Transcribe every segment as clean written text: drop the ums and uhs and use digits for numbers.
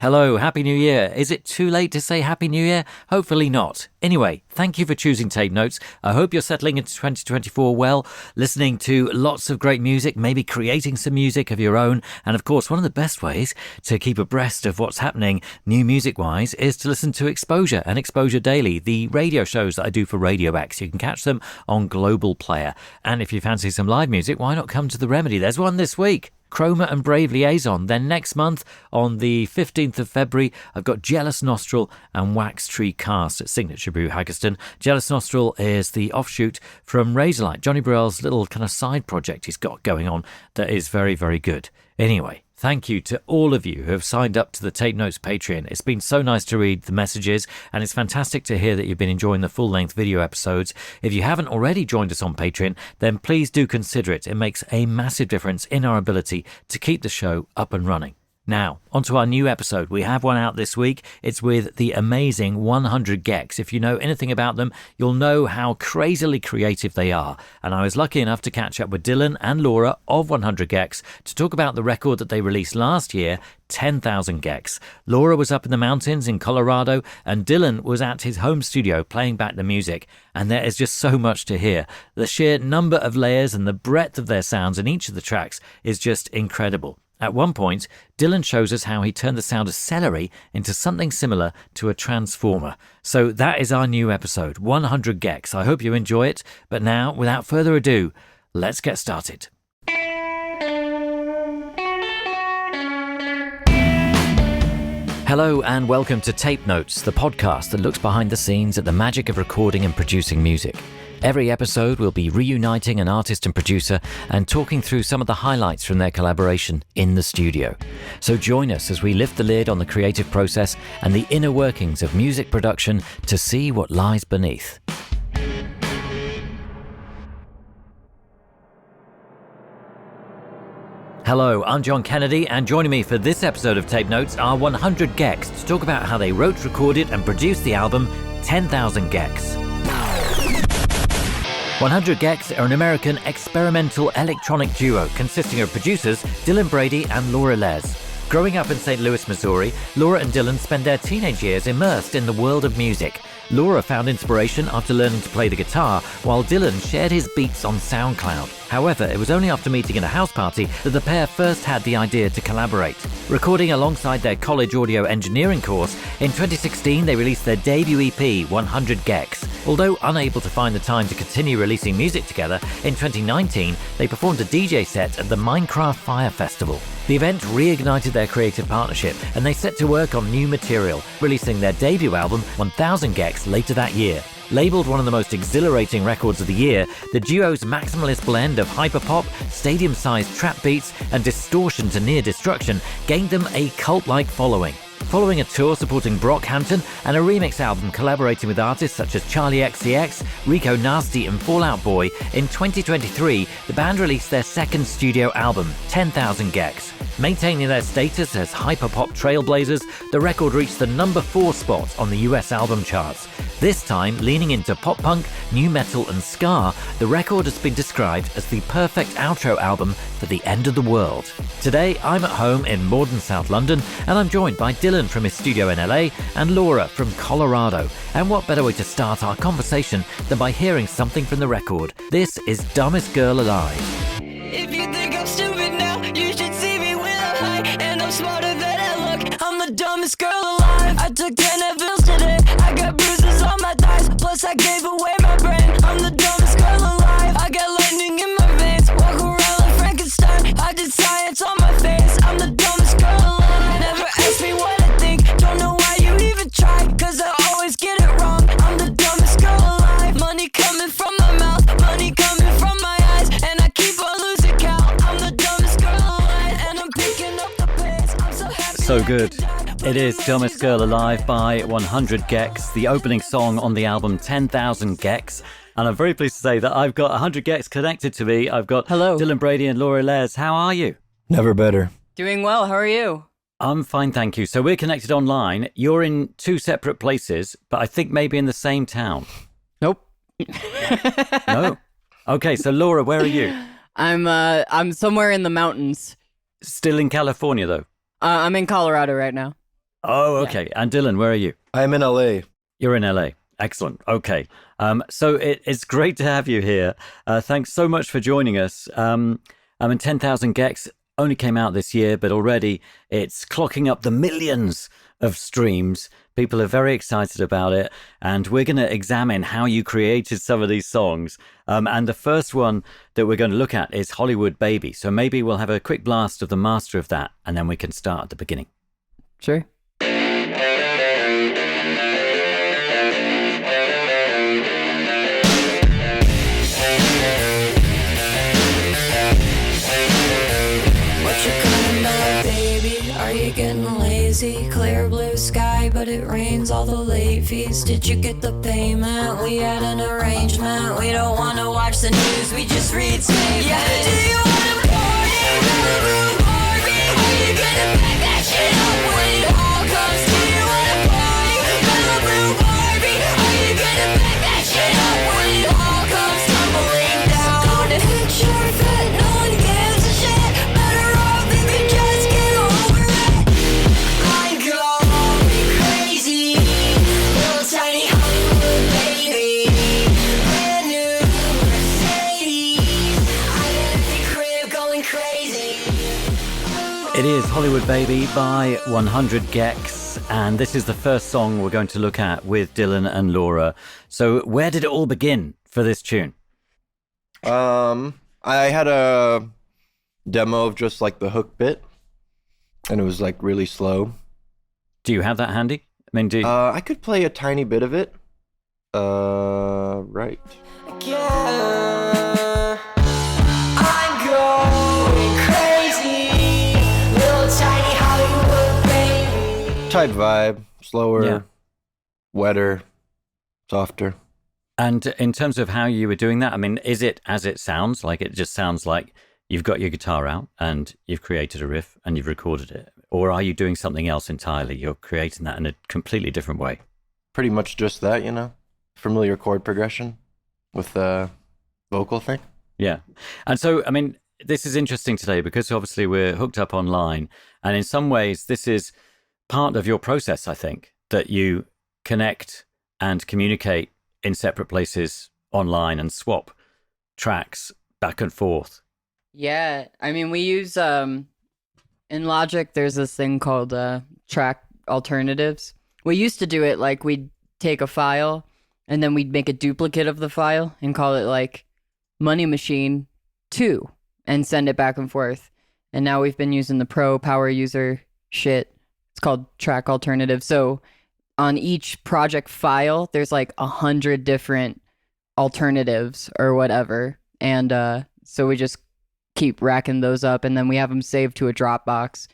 Hello, Happy New Year. Is it too late to say Happy New Year? Hopefully not. Anyway, thank you for choosing Tape Notes. I hope you're settling into 2024 well, listening to lots of great music, maybe creating some music of your own. And of course, one of the best ways to keep abreast of what's happening new music-wise is to listen to Exposure and Exposure Daily, the radio shows that I do for Radio X. You can catch them on Global Player. And if you fancy some live music, why not come to the Remedy? There's one this week. Chroma and Brave Liaison. Then next month, on the 15th of February, I've got Jealous Nostril and Wax Tree Cast at Signature Brew Haggerston. Jealous Nostril is the offshoot from Razorlight, Johnny Burrell's little kind of side project he's got going on that is very, very good. Anyway, thank you to all of you who have signed up to the Tape Notes Patreon. It's been so nice to read the messages, and it's fantastic to hear that you've been enjoying the full-length video episodes. If you haven't already joined us on Patreon, then please do consider it. It makes a massive difference in our ability to keep the show up and running. Now, onto our new episode. We have one out this week. It's with the amazing 100 gecs. If you know anything about them, you'll know how crazily creative they are. And I was lucky enough to catch up with Dylan and Laura of 100 gecs to talk about the record that they released last year, 10,000 gecs. Laura was up in the mountains in Colorado, and Dylan was at his home studio playing back the music. And there is just so much to hear. The sheer number of layers and the breadth of their sounds in each of the tracks is just incredible. At one point, Dylan shows us how he turned the sound of celery into something similar to a transformer. So that is our new episode, 100 gecs. I hope you enjoy it. But now, without further ado, let's get started. Hello and welcome to Tape Notes, the podcast that looks behind the scenes at the magic of recording and producing music. Every episode will be reuniting an artist and producer and talking through some of the highlights from their collaboration in the studio. So join us as we lift the lid on the creative process and the inner workings of music production to see what lies beneath. Hello, I'm John Kennedy, and joining me for this episode of Tape Notes are 100 gecs to talk about how they wrote, recorded and produced the album 10,000 gecs. 100 gecs are an American experimental electronic duo consisting of producers Dylan Brady and Laura Les. Growing up in St. Louis, Missouri, Laura and Dylan spent their teenage years immersed in the world of music. Laura found inspiration after learning to play the guitar, while Dylan shared his beats on SoundCloud. However, it was only after meeting in a house party that the pair first had the idea to collaborate. Recording alongside their college audio engineering course, in 2016 they released their debut EP, 100 gecs. Although unable to find the time to continue releasing music together, in 2019 they performed a DJ set at the Minecraft Fire Festival. The event reignited their creative partnership, and they set to work on new material, releasing their debut album, 1000 gecs, later that year. Labelled one of the most exhilarating records of the year, the duo's maximalist blend of hyperpop, stadium-sized trap beats, and distortion to near destruction gained them a cult-like following. Following a tour supporting Brockhampton and a remix album collaborating with artists such as Charlie XCX, Rico Nasty and Fall Out Boy, in 2023 the band released their second studio album, 10,000 gecs. Maintaining their status as hyperpop trailblazers, the record reached the number 4 spot on the US album charts. This time, leaning into pop-punk, new metal and ska, the record has been described as the perfect outro album for the end of the world. Today, I'm at home in Morden, South London, and I'm joined by Dylan from his studio in LA and Laura from Colorado. And what better way to start our conversation than by hearing something from the record? This is Dumbest Girl Alive. If you think I'm stupid now, you should see me when I'm high. And I'm smarter than I look, I'm the dumbest girl alive. I took 10 pills today, I got bruises on my thighs. Plus I gave away my brain, I'm the dumbest girl alive. I got lightning in my veins, walk around like Frankenstein. I did science on my face, I'm the dumbest girl alive. Never ask me what I think, don't know why you even try, cause I always get it wrong. I'm the dumbest girl alive. Money coming from my mouth, money coming from my eyes, and I keep on losing count. I'm the dumbest girl alive, and I'm picking up the pace. I'm so happy. So good. It is Dumbest Girl Alive by 100 gecs, the opening song on the album 10,000 gecs. And I'm very pleased to say that I've got 100 gecs connected to me. I've got Hello. Dylan Brady and Laura Les. How are you? Never better. Doing well. How are you? I'm fine, thank you. So we're connected online. You're in 2 separate places, but I think maybe in the same town. Nope. No? Okay, so Laura, where are you? I'm somewhere in the mountains. Still in California, though? I'm in Colorado right now. Oh, okay. And Dylan, where are you? I'm in LA. You're in LA. Excellent. Okay. So it's great to have you here. Thanks so much for joining us. 10,000 gecs only came out this year, but already it's clocking up the millions of streams. People are very excited about it. And we're going to examine how you created some of these songs. And the first one that we're going to look at is Hollywood Baby. So maybe we'll have a quick blast of the master of that, and then we can start at the beginning. Sure. Are you getting lazy? Clear blue sky, but it rains all the late fees. Did you get the payment? We had an arrangement. We don't want to watch the news, we just read statements. Yeah, do you want to party? Barbie? Are you gonna back that shit up when it all comes to you? Want to party? Barbie? Are you gonna back that shit up when it all comes tumbling down? Picture fit, no one gives a shit. Better off if you just get over it. I'm going crazy, little tiny Hollywood baby, brand new Mercedes. I'm in the crib going crazy. It is Hollywood Baby by 100 gecs, and this is the first song we're going to look at with Dylan and Laura. So where did it all begin for this tune? I had a demo of just like the hook bit, and it was like really slow. Do you have that handy? I mean, do you... I could play a tiny bit of it. Right. Yeah, I'm going crazy, little tiny Hollywood baby. Type vibe, slower, Yeah. wetter, softer. And in terms of how you were doing that, I mean, is it as it sounds? Like it just sounds like you've got your guitar out and you've created a riff and you've recorded it? Or are you doing something else entirely? You're creating that in a completely different way? Pretty much just that, you know? Familiar chord progression with the vocal thing. Yeah. And so, I mean, this is interesting today because obviously we're hooked up online. And in some ways, this is part of your process, I think, that you connect and communicate in separate places online and swap tracks back and forth. Yeah, I mean, we use in Logic. There's this thing called track alternatives. We used to do it like we'd take a file and then we'd make a duplicate of the file and call it like Money Machine 2 and send it back and forth. And now we've been using the pro power user shit. It's called track alternatives. So on each project file, there's like 100 different alternatives or whatever. And so we just keep racking those up, and then we have them saved to a Dropbox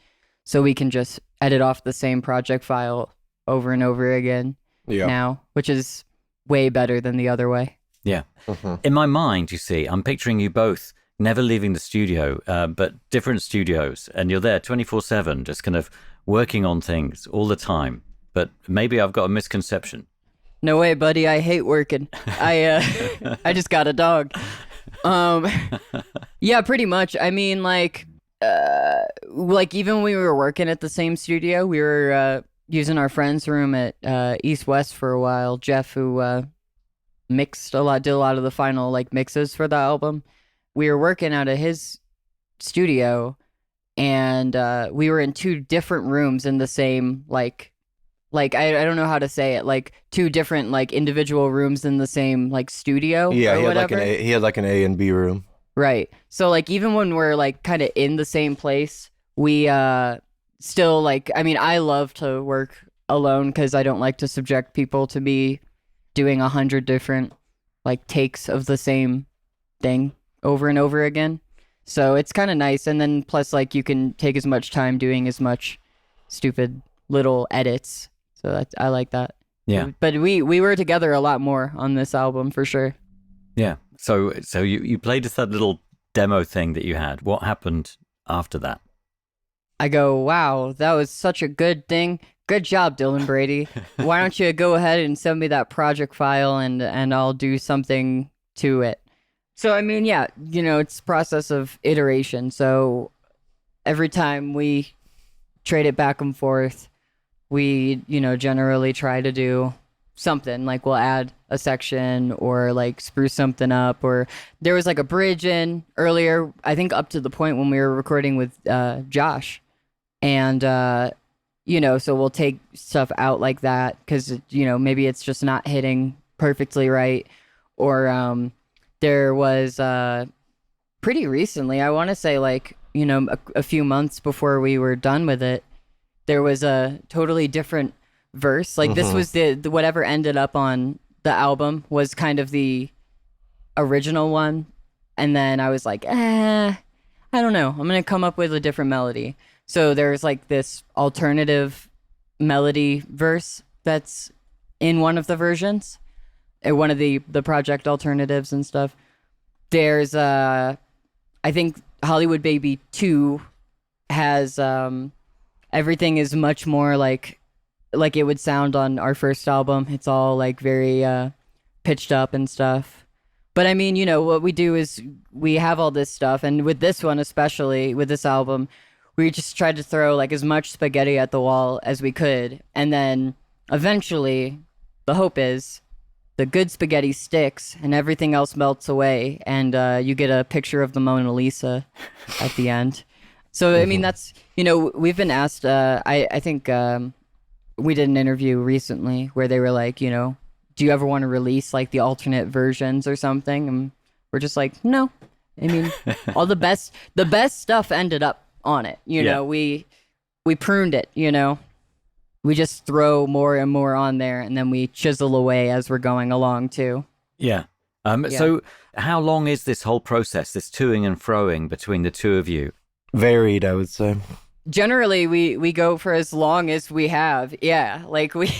so we can just edit off the same project file over and over again now, which is way better than the other way. Yeah. In my mind, you see, I'm picturing you both never leaving the studio, but different studios, and you're there 24/7, just kind of working on things all the time. But maybe I've got a misconception. No way, buddy. I hate working. I just got a dog. Yeah, pretty much. I mean, like even when we were working at the same studio, we were using our friend's room at East West for a while. Jeff, who did a lot of the final like mixes for the album. We were working out of his studio, and we were in two different rooms in the same I don't know how to say it, like two different like individual rooms in the same like studio. Yeah, or he whatever. had like an A and B room. Right. So like even when we're like kind of in the same place, we still like, I mean, I love to work alone because I don't like to subject people to me doing 100 different like takes of the same thing over and over again. So it's kind of nice. And then plus like you can take as much time doing as much stupid little edits. So I like that. Yeah. But we were together a lot more on this album for sure. Yeah. So you played us that little demo thing that you had. What happened after that? I go, wow, that was such a good thing. Good job, Dylan Brady. Why don't you go ahead and send me that project file and I'll do something to it. So, I mean, yeah, you know, it's a process of iteration. So every time we trade it back and forth, we, generally try to do something. Like we'll add a section or like spruce something up. Or there was like a bridge in earlier, I think up to the point when we were recording with Josh. And, so we'll take stuff out like that because, maybe it's just not hitting perfectly right. Or there was pretty recently, I want to say like, a few months before we were done with it, there was a totally different verse. Like this was the whatever ended up on the album was kind of the original one. And then I was like, I don't know. I'm going to come up with a different melody. So there's like this alternative melody verse that's in one of the versions, one of the project alternatives and stuff. There's I think Hollywood Baby 2 has everything is much more like it would sound on our first album. It's all like very pitched up and stuff. But I mean, what we do is we have all this stuff, and with this one, especially with this album, we just tried to throw like as much spaghetti at the wall as we could, and then eventually the hope is the good spaghetti sticks and everything else melts away, and you get a picture of the Mona Lisa at the end. So I mean, that's we've been asked. I think we did an interview recently where they were like, do you ever want to release like the alternate versions or something? And we're just like, no. I mean, all the best stuff ended up on it. We pruned it. We just throw more and more on there, and then we chisel away as we're going along too. Yeah. So how long is this whole process, this toing and froing between the two of you? Varied, I would say. Generally, we go for as long as we have. Yeah, like we,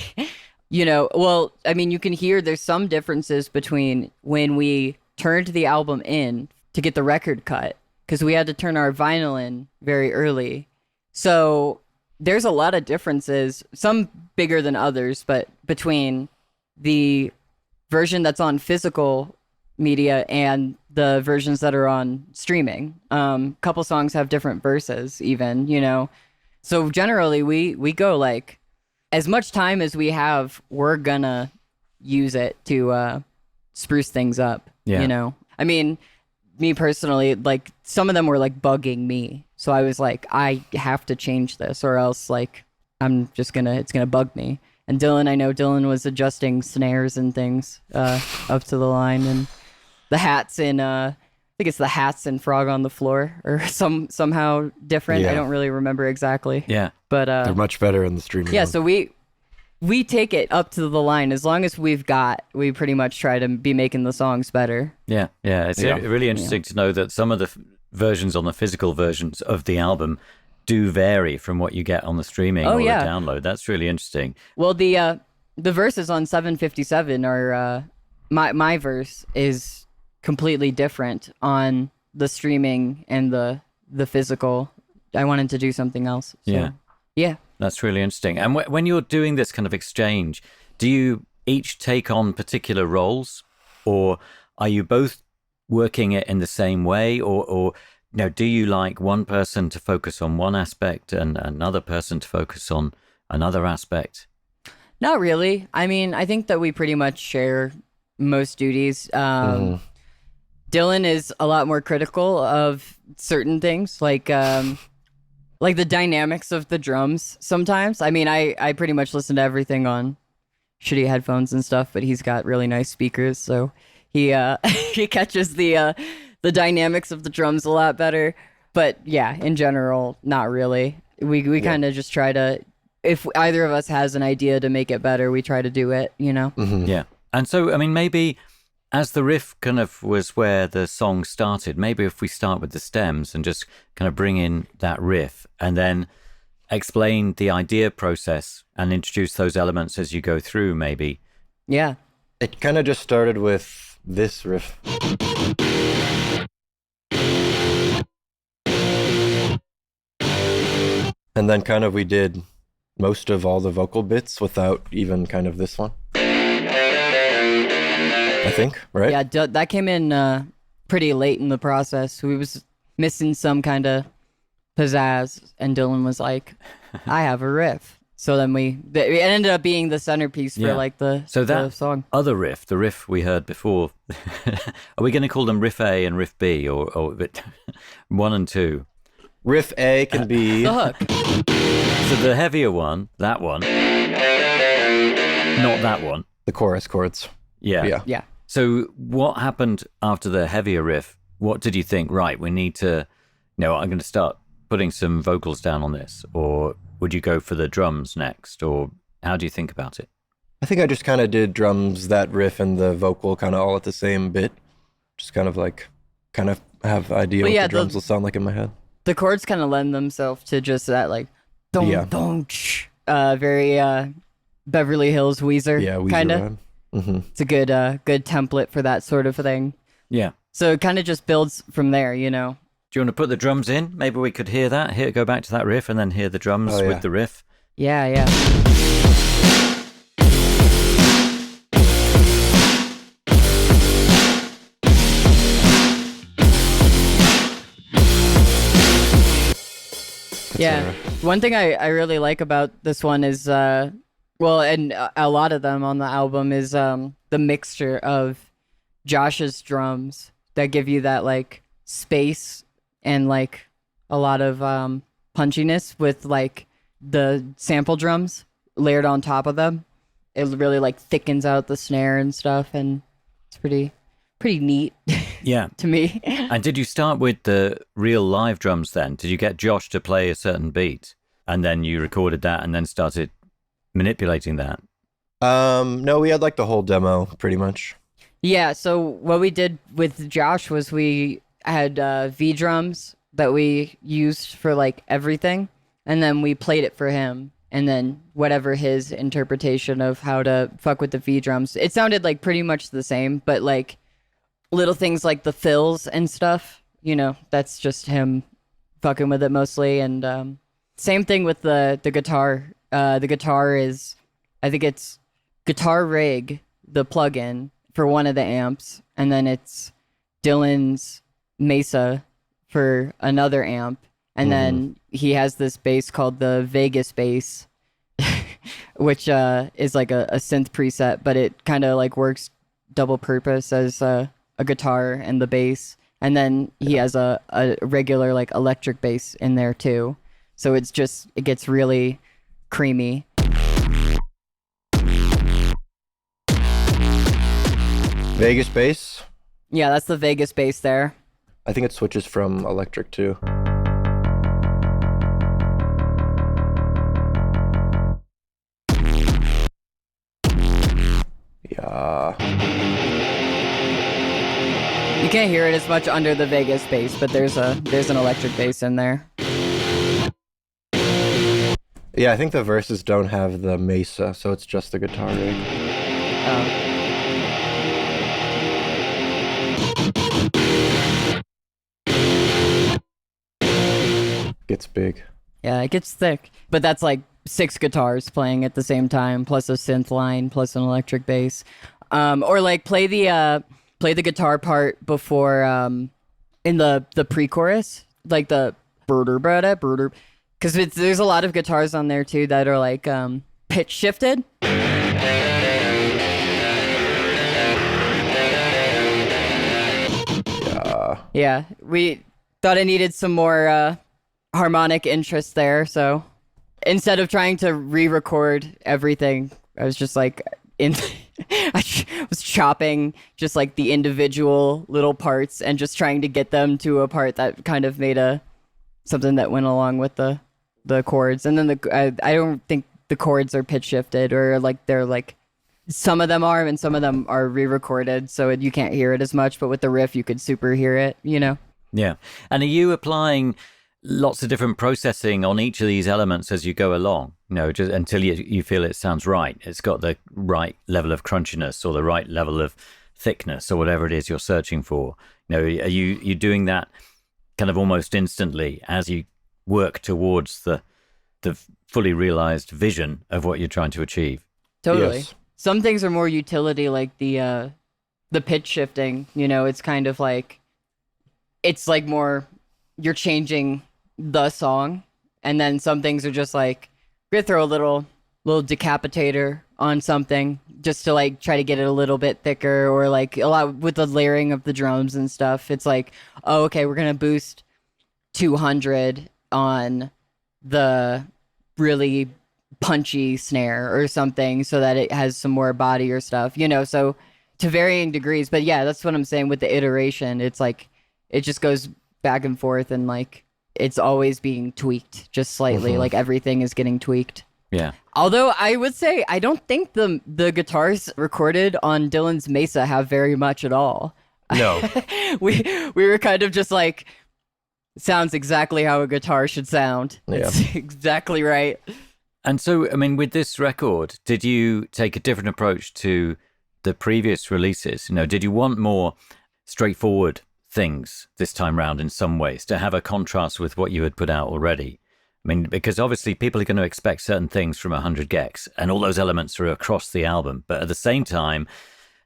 well, I mean, you can hear there's some differences between when we turned the album in to get the record cut, because we had to turn our vinyl in very early. So there's a lot of differences, some bigger than others, but between the version that's on physical media and the versions that are on streaming. Couple songs have different verses even, So generally we go like as much time as we have, we're gonna use it to spruce things up, I mean, me personally, like some of them were like bugging me. So I was like, I have to change this or else like it's gonna bug me. And I know Dylan was adjusting snares and things up to the line, and the hats in I think it's the hats in Frog on the Floor or somehow different. Yeah. I don't really remember exactly. Yeah. But they're much better in the streaming. Yeah, one. so we take it up to the line as long as we pretty much try to be making the songs better. Yeah. It's really interesting to know that some of the versions on the physical versions of the album do vary from what you get on the streaming or the download. That's really interesting. Well, the verses on 757 are my verse is completely different on the streaming and the physical. I wanted to do something else. So, yeah. That's really interesting. And when you're doing this kind of exchange, do you each take on particular roles, or are you both working it in the same way, or do you like one person to focus on one aspect and another person to focus on another aspect? Not really. I mean, I think that we pretty much share most duties. Dylan is a lot more critical of certain things, like the dynamics of the drums sometimes. I mean, I pretty much listen to everything on shitty headphones and stuff, but he's got really nice speakers, so he he catches the dynamics of the drums a lot better. But yeah, in general, not really. We kind of just try to, if either of us has an idea to make it better, we try to do it, Yeah. And so, I mean, maybe as the riff kind of was where the song started, maybe if we start with the stems and just kind of bring in that riff and then explain the idea process and introduce those elements as you go through, maybe. Yeah. It kind of just started with this riff. And then kind of we did most of all the vocal bits without even kind of this one. I think, right? Yeah, that came in pretty late in the process. We was missing some kind of pizzazz, and Dylan was like, I have a riff. So then it ended up being the centerpiece for Yeah. like the So the that song. other riff, the riff we heard before, are we going to call them riff A and riff B, or one and two? Riff A can be The hook. So the heavier one, that one, not that one. the chorus chords. Yeah. Yeah. Yeah. So what happened after the heavier riff? What did you think? Right, we need to, I'm going to start putting some vocals down on this, or would you go for the drums next, or how do you think about it? I think I just kind of did drums, that riff, and the vocal kind of all at the same bit. Just kind of have idea Well, what yeah, the drums will sound like in my head. The chords kind of lend themselves to just that like dong Yeah. dong very Beverly Hills Weezer Yeah, Weezer kind of. vibe. Mm-hmm. It's a good template for that sort of thing. Yeah. So it kind of just builds from there, Do you want to put the drums in? Maybe we could hear that. Go back to that riff and then hear the drums Oh, yeah. with the riff. Yeah, yeah. Yeah. One thing I really like about this one is, and a lot of them on the album is the mixture of Josh's drums that give you that like space and like a lot of punchiness with like the sample drums layered on top of them. It really like thickens out the snare and stuff, and it's pretty neat Yeah. to me. And did you start with the real live drums then? Did you get Josh to play a certain beat and then you recorded that and then started manipulating that? No, we had like the whole demo pretty much. Yeah, so what we did with Josh was we had V drums that we used for like everything, and then we played it for him, and then whatever his interpretation of how to fuck with the V drums, it sounded like pretty much the same, but like little things like the fills and stuff, that's just him fucking with it mostly. And same thing with the guitar. The guitar is, I think it's Guitar Rig, the plugin for one of the amps, and then it's Dylan's Mesa for another amp, and then he has this bass called the Vegas bass, which is like a synth preset, but it kind of like works double purpose as a guitar and the bass, and then he has a regular like electric bass in there too, so it gets really creamy. Vegas bass. Yeah, that's the Vegas bass there. I think it switches from electric too. Yeah. You can't hear it as much under the Vegas bass, but there's an electric bass in there. Yeah, I think the verses don't have the Mesa, so it's just the guitar rig. Gets big. Yeah, it gets thick, but that's like 6 guitars playing at the same time, plus a synth line, plus an electric bass, or like play the guitar part before in the pre-chorus, like the brr, because there's a lot of guitars on there too that are like pitch shifted. Yeah, we thought it needed some more harmonic interest there, so instead of trying to re-record everything, I was just like was chopping just like the individual little parts and just trying to get them to a part that kind of made something that went along with the chords. And then I don't think the chords are pitch shifted, or like they're like, some of them are and some of them are re-recorded, so you can't hear it as much, but with the riff you could super hear it. Yeah. And are you applying lots of different processing on each of these elements as you go along, just until you feel it sounds right? It's got the right level of crunchiness or the right level of thickness or whatever it is you're searching for. Are you doing that kind of almost instantly as you work towards the fully realized vision of what you're trying to achieve? Totally. Yes. Some things are more utility, like the pitch shifting, it's kind of like, it's like more, you're changing the song, and then some things are just like We're gonna throw a little decapitator on something just to like try to get it a little bit thicker, or like a lot with the layering of the drums and stuff. It's like, oh, okay, we're gonna boost 200 on the really punchy snare or something so that it has some more body or stuff, so to varying degrees. But yeah, that's what I'm saying with the iteration. It's like it just goes back and forth, and like it's always being tweaked just slightly. Like everything is getting tweaked. Yeah. Although I would say I don't think the guitars recorded on Dylan's Mesa have very much at all. No. we were kind of just like, sounds exactly how a guitar should sound. Yeah. It's exactly right. And so, I mean, with this record, did you take a different approach to the previous releases? Did you want more straightforward things this time round in some ways to have a contrast with what you had put out already? I mean, because obviously people are going to expect certain things from 100 gecs, and all those elements are across the album. But at the same time,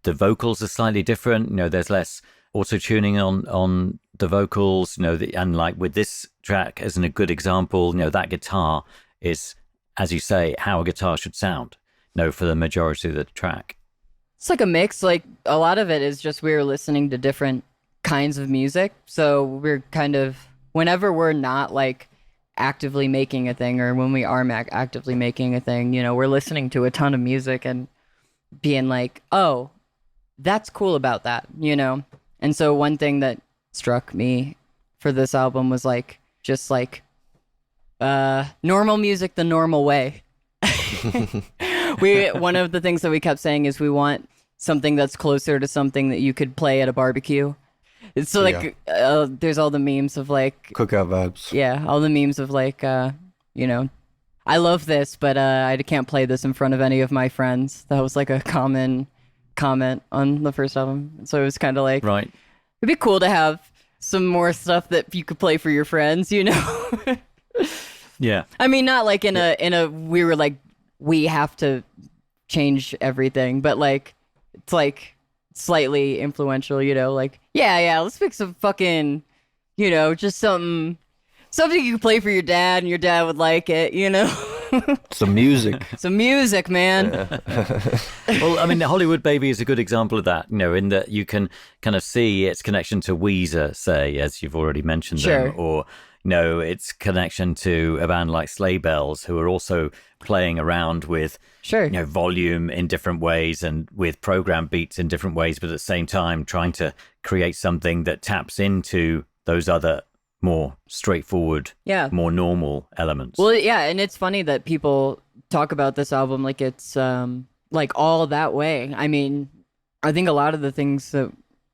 the vocals are slightly different. There's less auto-tuning on the vocals, and like with this track as a good example, that guitar is, as you say, how a guitar should sound, for the majority of the track. It's like a mix. Like a lot of it is just we were listening to different kinds of music. So we're kind of, whenever we're not like actively making a thing, or when we are actively making a thing, we're listening to a ton of music and being like, oh, that's cool about that, And so one thing that struck me for this album was like, just like, normal music the normal way. One of the things that we kept saying is we want something that's closer to something that you could play at a barbecue. It's so like, there's all the memes of like Cookout vibes. Yeah, all the memes of like, I love this, but I can't play this in front of any of my friends. That was like a common comment on the first album. So it was kind of like, right, it'd be cool to have some more stuff that you could play for your friends, Yeah. I mean, not like in a we were like, we have to change everything, but like it's like slightly influential, like, yeah, let's pick some fucking, just something you can play for your dad and your dad would like it, Some music. Some music, man. Well, I mean, the Hollywood Baby is a good example of that, in that you can kind of see its connection to Weezer, say, as you've already mentioned Sure. them, or its connection to a band like Sleigh Bells, who are also playing around with Sure. volume in different ways and with program beats in different ways, but at the same time trying to create something that taps into those other more straightforward, more normal elements. Well, yeah, and it's funny that people talk about this album like it's like all that way. I mean, I think a lot of the things that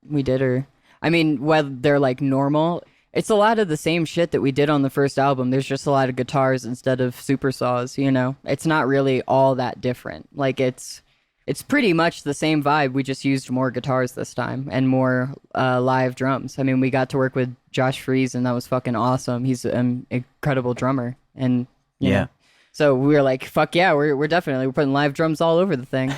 we did are, I mean, whether they're like normal, it's a lot of the same shit that we did on the first album. There's just a lot of guitars instead of super saws, It's not really all that different. Like it's pretty much the same vibe. We just used more guitars this time and more live drums. I mean, we got to work with Josh Freese, and that was fucking awesome. He's an incredible drummer, and you know. So we were like, fuck yeah, we're putting live drums all over the thing.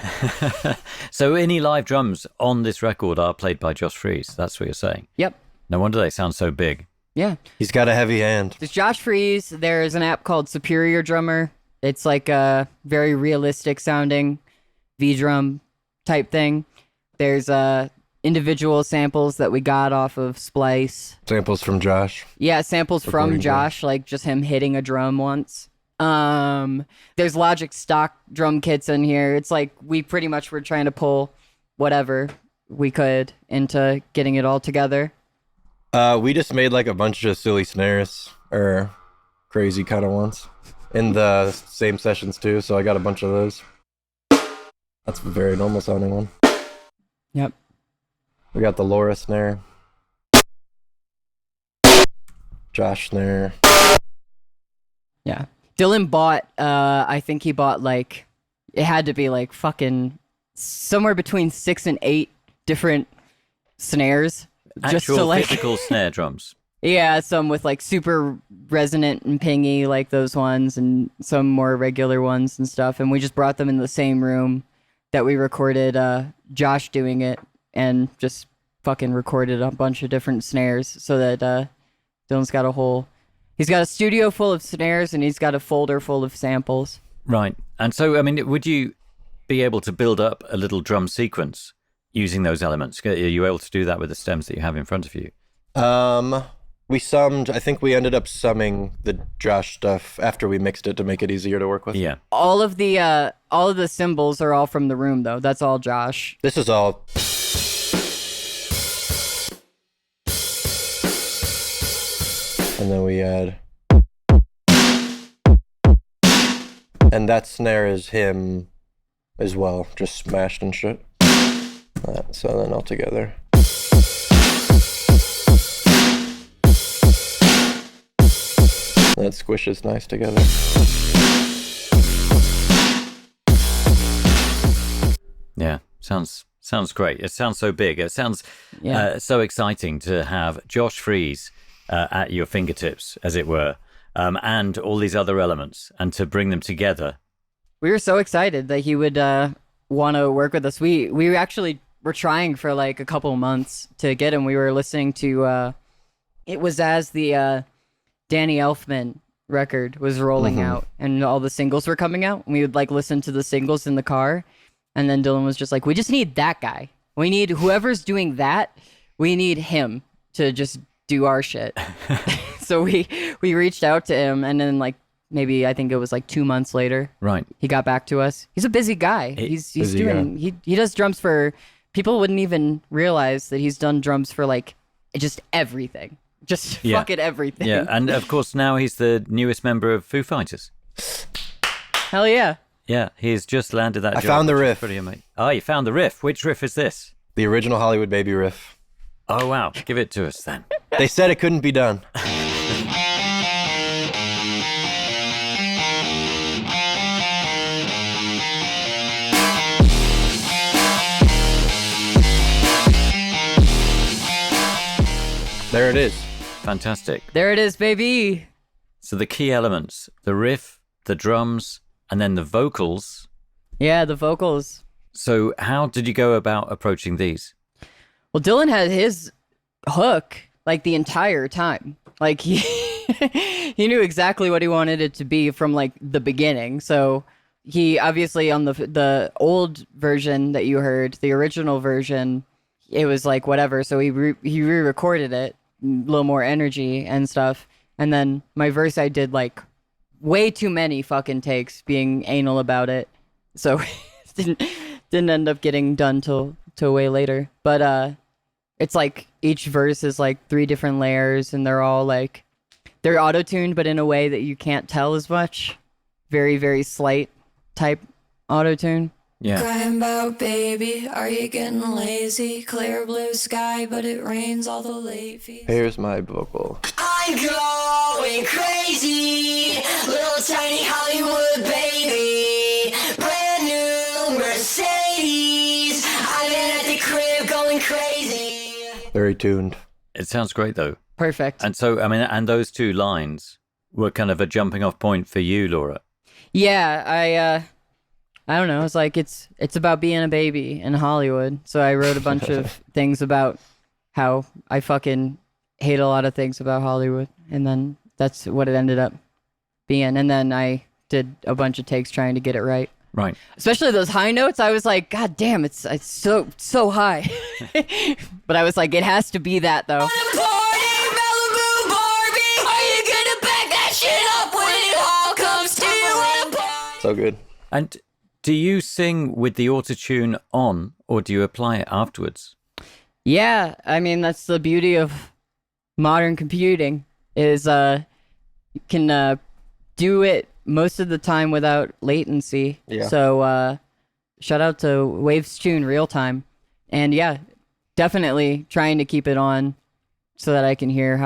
So any live drums on this record are played by Josh Freese. That's what you're saying. Yep. No wonder they sound so big. Yeah. He's got a heavy hand. There's Josh Freese. There's an app called Superior Drummer. It's like a very realistic sounding V-drum type thing. There's individual samples that we got off of Splice. Samples from Josh. Yeah, samples from Josh, like just him hitting a drum once. There's Logic stock drum kits in here. It's like we pretty much were trying to pull whatever we could into getting it all together. We just made like a bunch of silly snares, or crazy kind of ones, in the same sessions too, so I got a bunch of those. That's a very normal sounding one. Yep. We got the Laura snare. Josh snare. Yeah. Dylan bought, I think he bought like, it had to be like fucking somewhere between 6 and 8 different snares. Actual just to like physical snare drums. Yeah, some with like super resonant and pingy like those ones, and some more regular ones and stuff. And we just brought them in the same room that we recorded Josh doing it, and just fucking recorded a bunch of different snares so that Dylan's got a whole He's got a studio full of snares and he's got a folder full of samples. Right. And so, I mean, would you be able to build up a little drum sequence using those elements? Are you able to do that with the stems that you have in front of you? We summed. I think we ended up summing the Josh stuff after we mixed it to make it easier to work with. Yeah. All of the cymbals are all from the room though. That's all Josh. This is all. And then we add. And that snare is him as well, just smashed and shit. So then all together. That squishes nice together. Yeah. Sounds great. It sounds so big. It sounds so exciting to have Josh Freeze at your fingertips, as it were, and all these other elements, and to bring them together. We were so excited that he would want to work with us. We actually were trying for like a couple months to get him. We were listening to it was as the Danny Elfman record was rolling out and all the singles were coming out. And we would like listen to the singles in the car, and then Dylan was just like, we just need that guy. We need whoever's doing that. We need him to just do our shit. So we reached out to him, and then like maybe I think it was like 2 months later, Right. he got back to us. He's a busy guy. He's busy doing he does drums for people. Wouldn't even realize that he's done drums for like just everything. Just fucking everything. Yeah, and of course now he's the newest member of Foo Fighters. Hell yeah. Yeah, he's just landed that I job. found the which is riff. Pretty amazing. Oh, you found the riff. Which riff is this? The original Hollywood Baby riff. Oh, wow. Give it to us then. They said it couldn't be done. There it is. Fantastic. There it is, baby. So the key elements, the riff, the drums, and then the vocals. Yeah, the vocals. So how did you go about approaching these? Well, Dylan had his hook like the entire time. Like he he knew exactly what he wanted it to be from like the beginning. So he obviously on the old version that you heard, the original version, it was like whatever. So he re-recorded it, a little more energy and stuff. And then my verse, I did like way too many fucking takes, being anal about it. So didn't end up getting done till way later. But it's like each verse is like 3 different layers, and they're all like they're auto-tuned, but in a way that you can't tell as much. Very, very slight type auto-tune. Yeah. Crying about baby, are you getting lazy? Clear blue sky, but it rains all the late fees. Here's my vocal. I'm going crazy, little tiny Hollywood baby, brand new Mercedes. I've been at the crib going crazy. Very tuned. It sounds great though. Perfect. And so, I mean, and those 2 lines were kind of a jumping off point for you, Laura. Yeah, I don't know. It's like it's about being a baby in Hollywood. So I wrote a bunch of things about how I fucking hate a lot of things about Hollywood, and then that's what it ended up being. And then I did a bunch of takes trying to get it right. Right. Especially those high notes. I was like, God damn, it's so high. But I was like, it has to be that though. Party, Malibu, Barbie, are you gonna back that shit up when it all comes to it? So good. And do you sing with the autotune on, or do you apply it afterwards? Yeah, I mean that's the beauty of modern computing is you can do it most of the time without latency. Yeah. So shout out to Waves Tune Real Time, and yeah, definitely trying to keep it on so that I can hear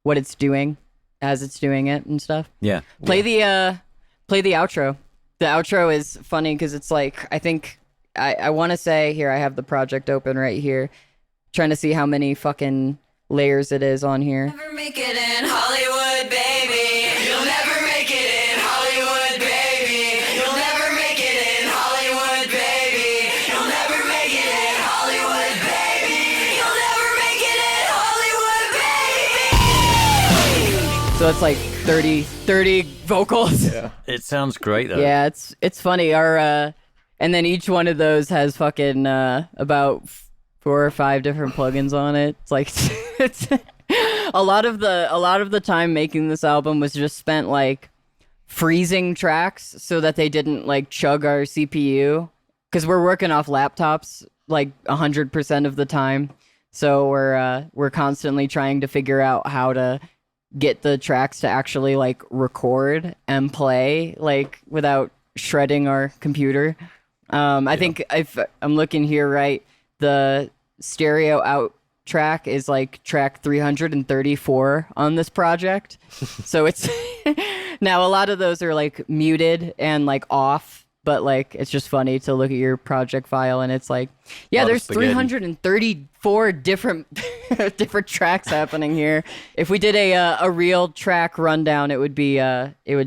what it's doing as it's doing it and stuff. Yeah. Play the outro. The outro is funny because it's like, I think, I want to say, here, I have the project open right here, trying to see how many fucking layers it is on here. Never make it in Hollywood, baby. You'll never make it in Hollywood, baby. You'll never make it in Hollywood, baby. You'll never make it in Hollywood, baby. You'll never make it in Hollywood, baby. So it's like 30 vocals. Yeah. It sounds great though. Yeah, it's funny. Our and then each one of those has fucking about 4 or 5 different plugins on it. It's like it's a lot of the time making this album was just spent like freezing tracks so that they didn't like chug our CPU, because we're working off laptops like 100% of the time. So we're constantly trying to figure out how to get the tracks to actually like record and play like without shredding our computer. I think if I'm looking here right, the stereo out track is like track 334 on this project. So it's now a lot of those are like muted and like off, but like it's just funny to look at your project file and it's like, yeah, there's 334 different different tracks happening here. If we did a real track rundown, it would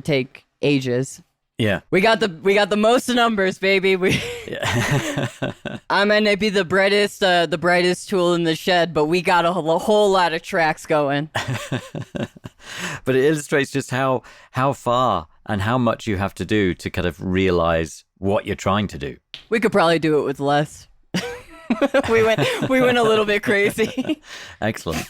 take ages. Yeah. We got the most numbers, baby. Yeah. I might not be the brightest tool in the shed, but we got a whole lot of tracks going. But it illustrates just how far and how much you have to do to kind of realize what you're trying to do. We could probably do it with less. we went a little bit crazy. Excellent.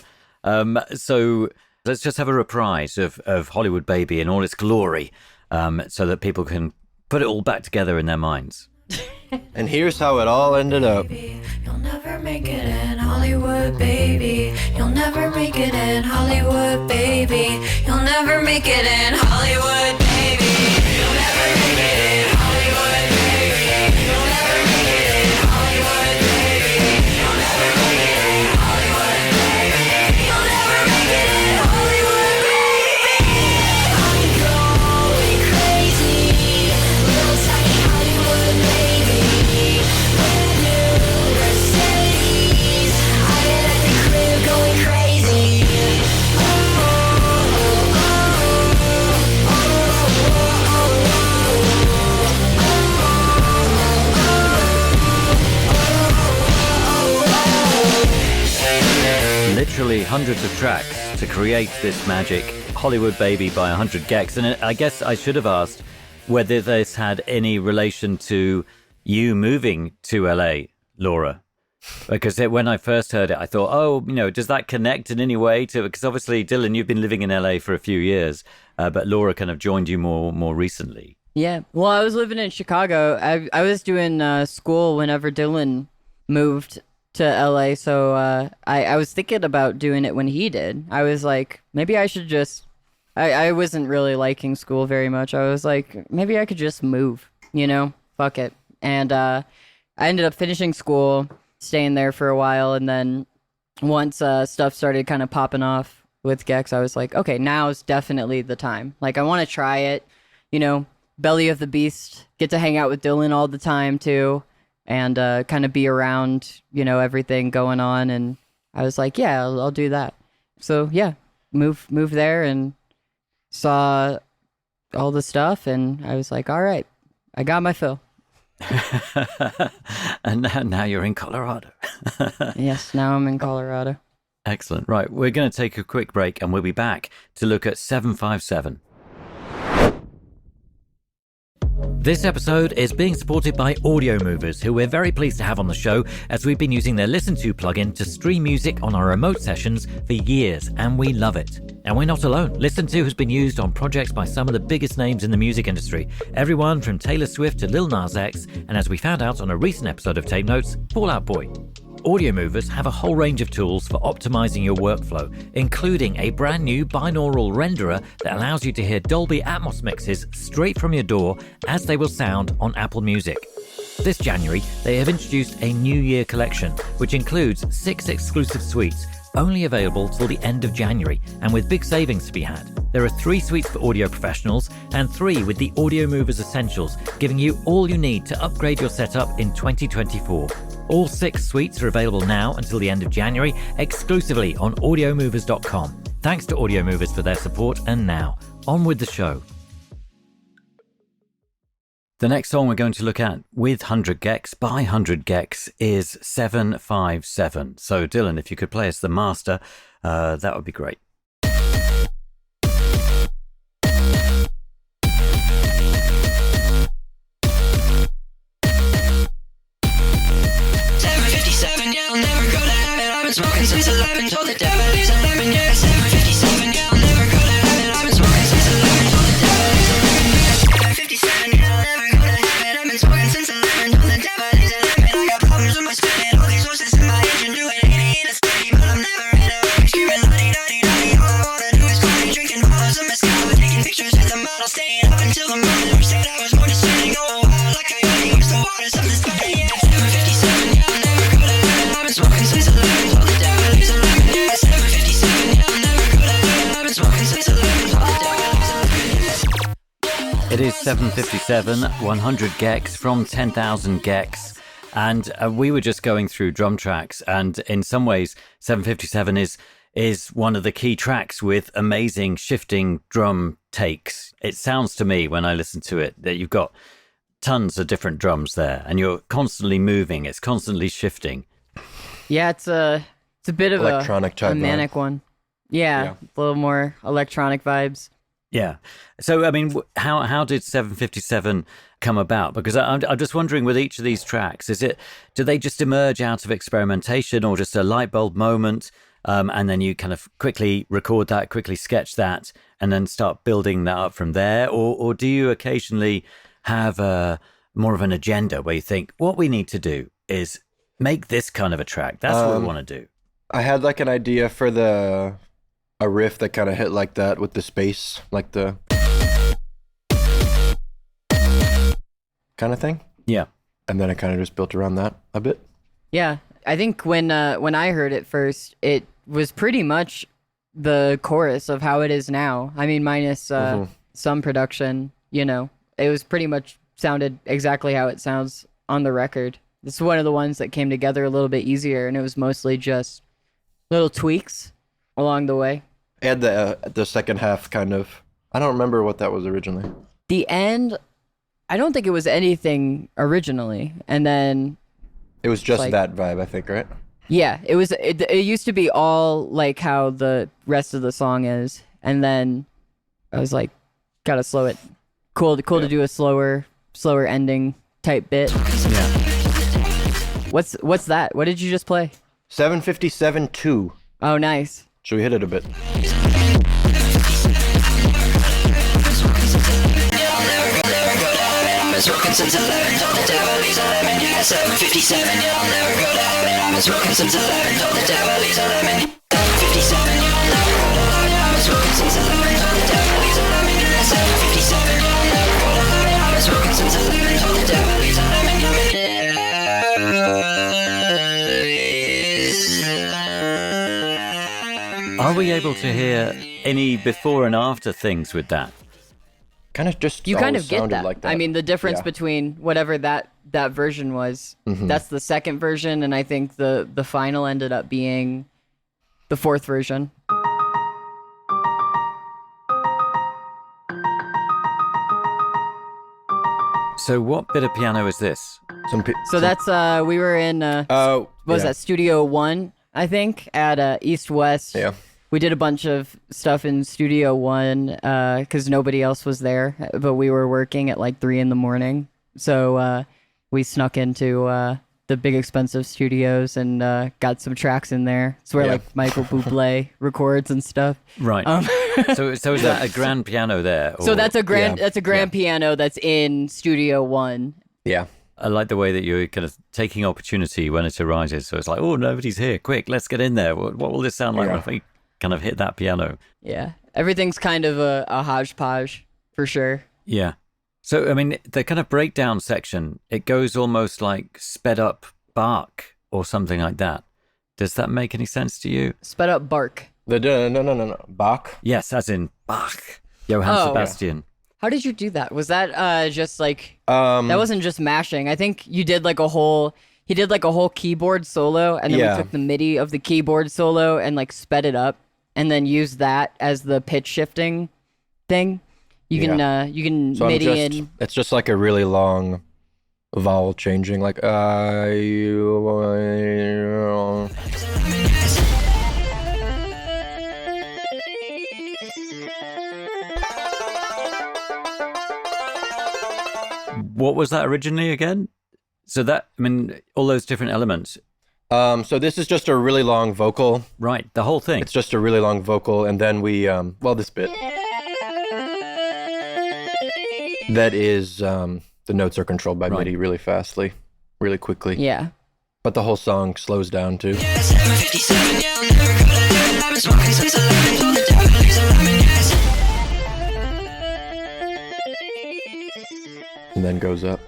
So let's just have a reprise of Hollywood Baby in all its glory, so that people can put it all back together in their minds. And here's how it all ended up. You'll never make it in Hollywood, baby. You'll never make it in Hollywood, baby. You'll never make it in Hollywood, baby. You'll never make it in Hollywood, baby. You'll never make it in Hollywood, baby. You'll never make it in Hollywood, baby. You'll never make it in Hollywood, baby. I'm going crazy, little tiny Hollywood baby. Brand new Mercedes, I get at the crib going crazy. Literally hundreds of tracks to create this magic. Hollywood Baby by 100 gecs. And I guess I should have asked whether this had any relation to you moving to LA, Laura. Because when I first heard it, I thought, oh, does that connect in any way to, because obviously, Dylan, you've been living in LA for a few years, but Laura kind of joined you more recently. Yeah. Well, I was living in Chicago. I was doing school whenever Dylan moved to LA, so I was thinking about doing it when he did. I was like, maybe I should just... I wasn't really liking school very much. I was like, maybe I could just move, fuck it. And I ended up finishing school, staying there for a while, and then once stuff started kind of popping off with gecs, I was like, okay, now's definitely the time. Like, I want to try it, belly of the beast, get to hang out with Dylan all the time too, and kind of be around, everything going on. And I was like, yeah, I'll do that. So yeah, move there and saw all the stuff, and I was like, all right, I got my fill. And now you're in Colorado. Yes, now I'm in Colorado. Excellent. Right, we're going to take a quick break and we'll be back to look at 757. This episode is being supported by Audio Movers, who we're very pleased to have on the show, as we've been using their Listen To plugin to stream music on our remote sessions for years, and we love it. And we're not alone. Listen To has been used on projects by some of the biggest names in the music industry, everyone from Taylor Swift to Lil Nas X, and as we found out on a recent episode of Tape Notes, Fall Out Boy. Audio Movers have a whole range of tools for optimizing your workflow, including a brand new binaural renderer that allows you to hear Dolby Atmos mixes straight from your DAW as they will sound on Apple Music. This January, they have introduced a New Year collection, which includes 6 exclusive suites, only available till the end of January, and with big savings to be had. There are 3 suites for audio professionals and 3 with the Audio Movers Essentials, giving you all you need to upgrade your setup in 2024. All 6 suites are available now until the end of January, exclusively on audiomovers.com. Thanks to Audio Movers for their support, and now, on with the show. The next song we're going to look at with 100 gecs by 100 gecs is 757. So Dylan, if you could play us the master, that would be great. been smoking since 11. Told the devil he's 11, yeah, 7:57, yeah, I'll never go to heaven. I've been smoking since 11. Told the devil he's 11, yeah, 7:57, yeah, I'll never go to heaven. I've been smoking since 11. Told the devil he's 11. I got problems with my spinning. All these voices in my engine doing 80 in a steady, but I'm never in a hurry. Screaming la-di-da-di-da-di. All I wanna do is party, drinking bottles of mezcal, taking pictures at the model, staying up until the morning. Never said I was more discerning. Oh, wow, like coyote hooks the waters of this body. Yeah, 7:57, yeah, I'll never go to heaven. I've been smoking since 11. Told the devil he's 11. Yeah, 7:57, yeah, I'll never go to heaven. I've been smoking since 11. Told the devil he's 11. It is 7:57, 100 gecs from 10,000 gecs. And we were just going through drum tracks, and in some ways, 7:57 is one of the key tracks with amazing shifting drum takes. It sounds to me, when I listen to it, that you've got tons of different drums there, and you're constantly moving. It's constantly shifting. Yeah, it's a bit of Electronic a type manic vibe. one. Yeah, a little more electronic vibes. Yeah. So, I mean, how did 7:57 come about? Because I'm just wondering, with each of these tracks, do they just emerge out of experimentation, or just a light bulb moment, and then you kind of quickly record that, quickly sketch that, and then start building that up from there? Or do you occasionally have more of an agenda where you think, what we need to do is make this kind of a track? That's what we want to do. I had like an idea for a riff that kind of hit like that with the space, like the kind of thing. Yeah. And then I kind of just built around that a bit. Yeah, I think when I heard it first, it was pretty much the chorus of how it is now. I mean, minus some production, you know. It was pretty much sounded exactly how it sounds on the record. This is one of the ones that came together a little bit easier, and it was mostly just little tweaks along the way. And the second half kind of, I don't remember what that was originally. The end, I don't think it was anything originally, and then It was just like- that vibe, I think, right? yeah, it used to be all like how the rest of the song is, and then I was like, gotta slow it. Cool to do a slower ending type bit. Yeah. What's that? What did you just play? 7:57-2. Oh, nice. Should we hit it a bit? I've been smoking since 11. Told the devil he's 11. Yeah, 7:57. Yeah, I'll never go to heaven. I've been smoking since 11. Told the devil he's 11. 7:57. Yeah, I'll never go to heaven. I've been smoking since 11. Told the devil he's 11. Yeah, 7:57. Yeah, I'll never go to heaven. I've been smoking since 11. Told the devil he's 11. Are we able to hear any before and after things with that? Kind of just You kind always of get sounded that. like that. I mean, the difference Yeah. between whatever that version was, that's the second version, and I think the final ended up being the fourth version. So what bit of piano is this? So that's we were in what was that, Studio One, I think, at East West. Yeah. We did a bunch of stuff in Studio One because nobody else was there, but we were working at like 3 a.m. So we snuck into the big expensive studios and got some tracks in there. It's where Yeah. like Michael Bublé records and stuff. Right. So is that a grand piano there? So or- that's a grand Yeah. piano that's in Studio One. Yeah. I like the way that you're kind of taking opportunity when it arises. So it's like, oh, nobody's here. Quick, let's get in there. What will this sound like Yeah. if we kind of hit that piano? Yeah, everything's kind of a hodgepodge for sure. Yeah. So, I mean, the kind of breakdown section, it goes almost like sped up Bach or something like that. Does that make any sense to you? Sped up bark. No. Bach. Yes, as in Bach. Johann Oh. Sebastian. How did you do that? Was that just like That that wasn't just mashing? I think you did like a whole. He did like a whole keyboard solo, and then Yeah. we took the MIDI of the keyboard solo and like sped it up, and then used that as the pitch shifting thing. You can So MIDI I'm just, in. it's just like a really long vowel changing, like What was that originally again? So that, I mean, all those different elements. So this is just a really long vocal. Right, the whole thing. It's just a really long vocal, and then we, this bit. That is, the notes are controlled by MIDI really fastly, really quickly. Yeah. But the whole song slows down too. 757, yeah, I'll never go to bed. I've been smoking since 11, told the devil he's a lemon, yes. And then goes up.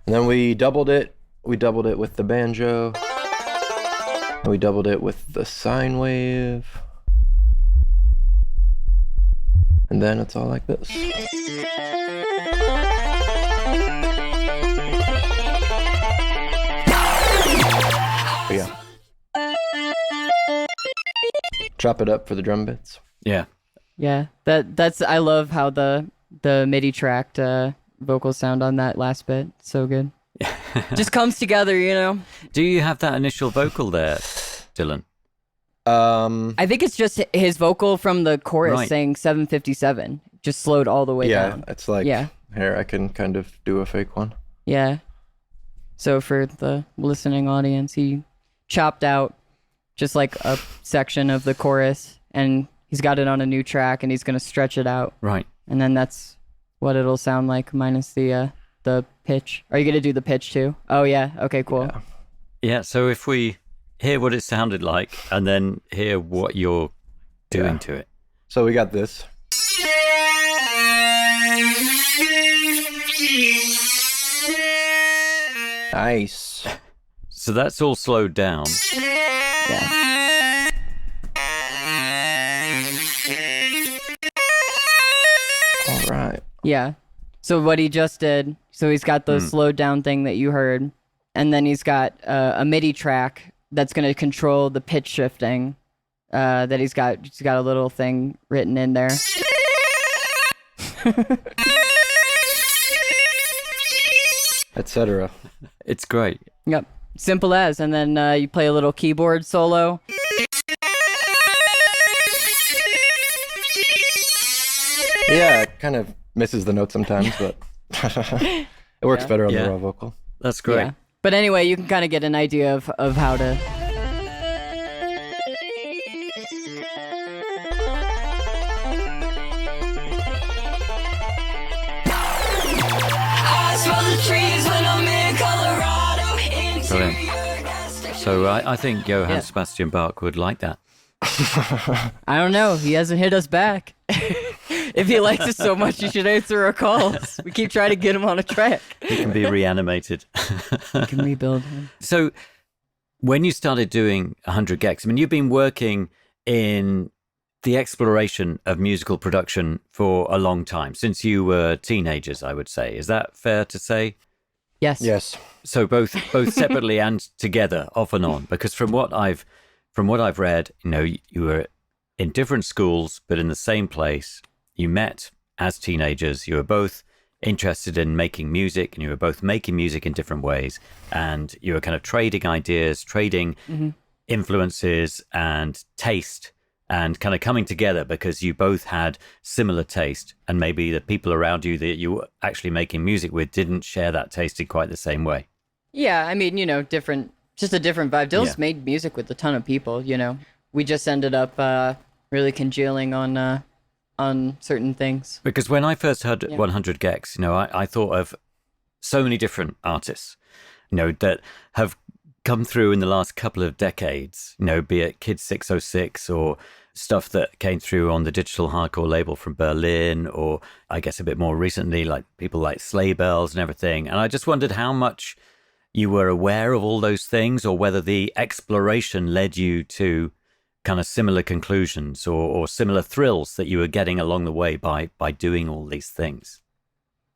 And then we doubled it. We doubled it with the banjo. And we doubled it with the sine wave. And then it's all like this. But yeah. Chop it up for the drum bits. Yeah. Yeah. That's I love how the MIDI tracked vocals sound on that last bit. So good. Just comes together, you know. Do you have that initial vocal there, Dylan? I think it's just his vocal from the chorus Right. saying 757 just slowed all the way down. It's like, Yeah. here, I can kind of do a fake one. Yeah. So for the listening audience, he chopped out just like a section of the chorus and he's got it on a new track and he's going to stretch it out. Right. And then that's what it'll sound like minus the pitch. Are you going to do the pitch too? Oh yeah. Okay, cool. Yeah. Yeah, so if we hear what it sounded like and then hear what you're doing to it. So we got this. Nice. So that's all slowed down. Yeah. All right. Yeah. So what he just did, so he's got the slowed down thing that you heard, and then he's got a MIDI track that's going to control the pitch shifting. That he's got a little thing written in there. Etc. It's great. Yep. Simple as, and then you play a little keyboard solo. Yeah, it kind of misses the note sometimes, but it works better on Yeah. the raw vocal. That's great. Yeah. But anyway, you can kind of get an idea of how to. I smell the trees when I'm in Colorado. Brilliant. Interior gas station. So I think Johann Yeah. Sebastian Bach would like that. I don't know. He hasn't hit us back. If he likes us so much, you should answer our calls. We keep trying to get him on a track. He can be reanimated. We can rebuild him. So when you started doing 100 gecs, I mean, you've been working in the exploration of musical production for a long time, since you were teenagers, I would say. Is that fair to say? Yes. Yes. So both separately and together, off and on. Because from what I've read, you know, you were in different schools, but in the same place. You met as teenagers. You were both interested in making music, and you were both making music in different ways. And you were kind of trading ideas, trading influences and taste, and kind of coming together because you both had similar taste. And maybe the people around you that you were actually making music with didn't share that taste in quite the same way. Yeah, I mean, you know, just a different vibe. Dylan's Yeah. made music with a ton of people, you know. We just ended up really congealing on certain things. Because when I first heard 100 gecs, you know, I thought of so many different artists, you know, that have come through in the last couple of decades, you know, be it Kid 606 or stuff that came through on the digital hardcore label from Berlin, or I guess a bit more recently, like people like Sleigh Bells and everything. And I just wondered how much you were aware of all those things, or whether the exploration led you to kind of similar conclusions or similar thrills that you were getting along the way by doing all these things.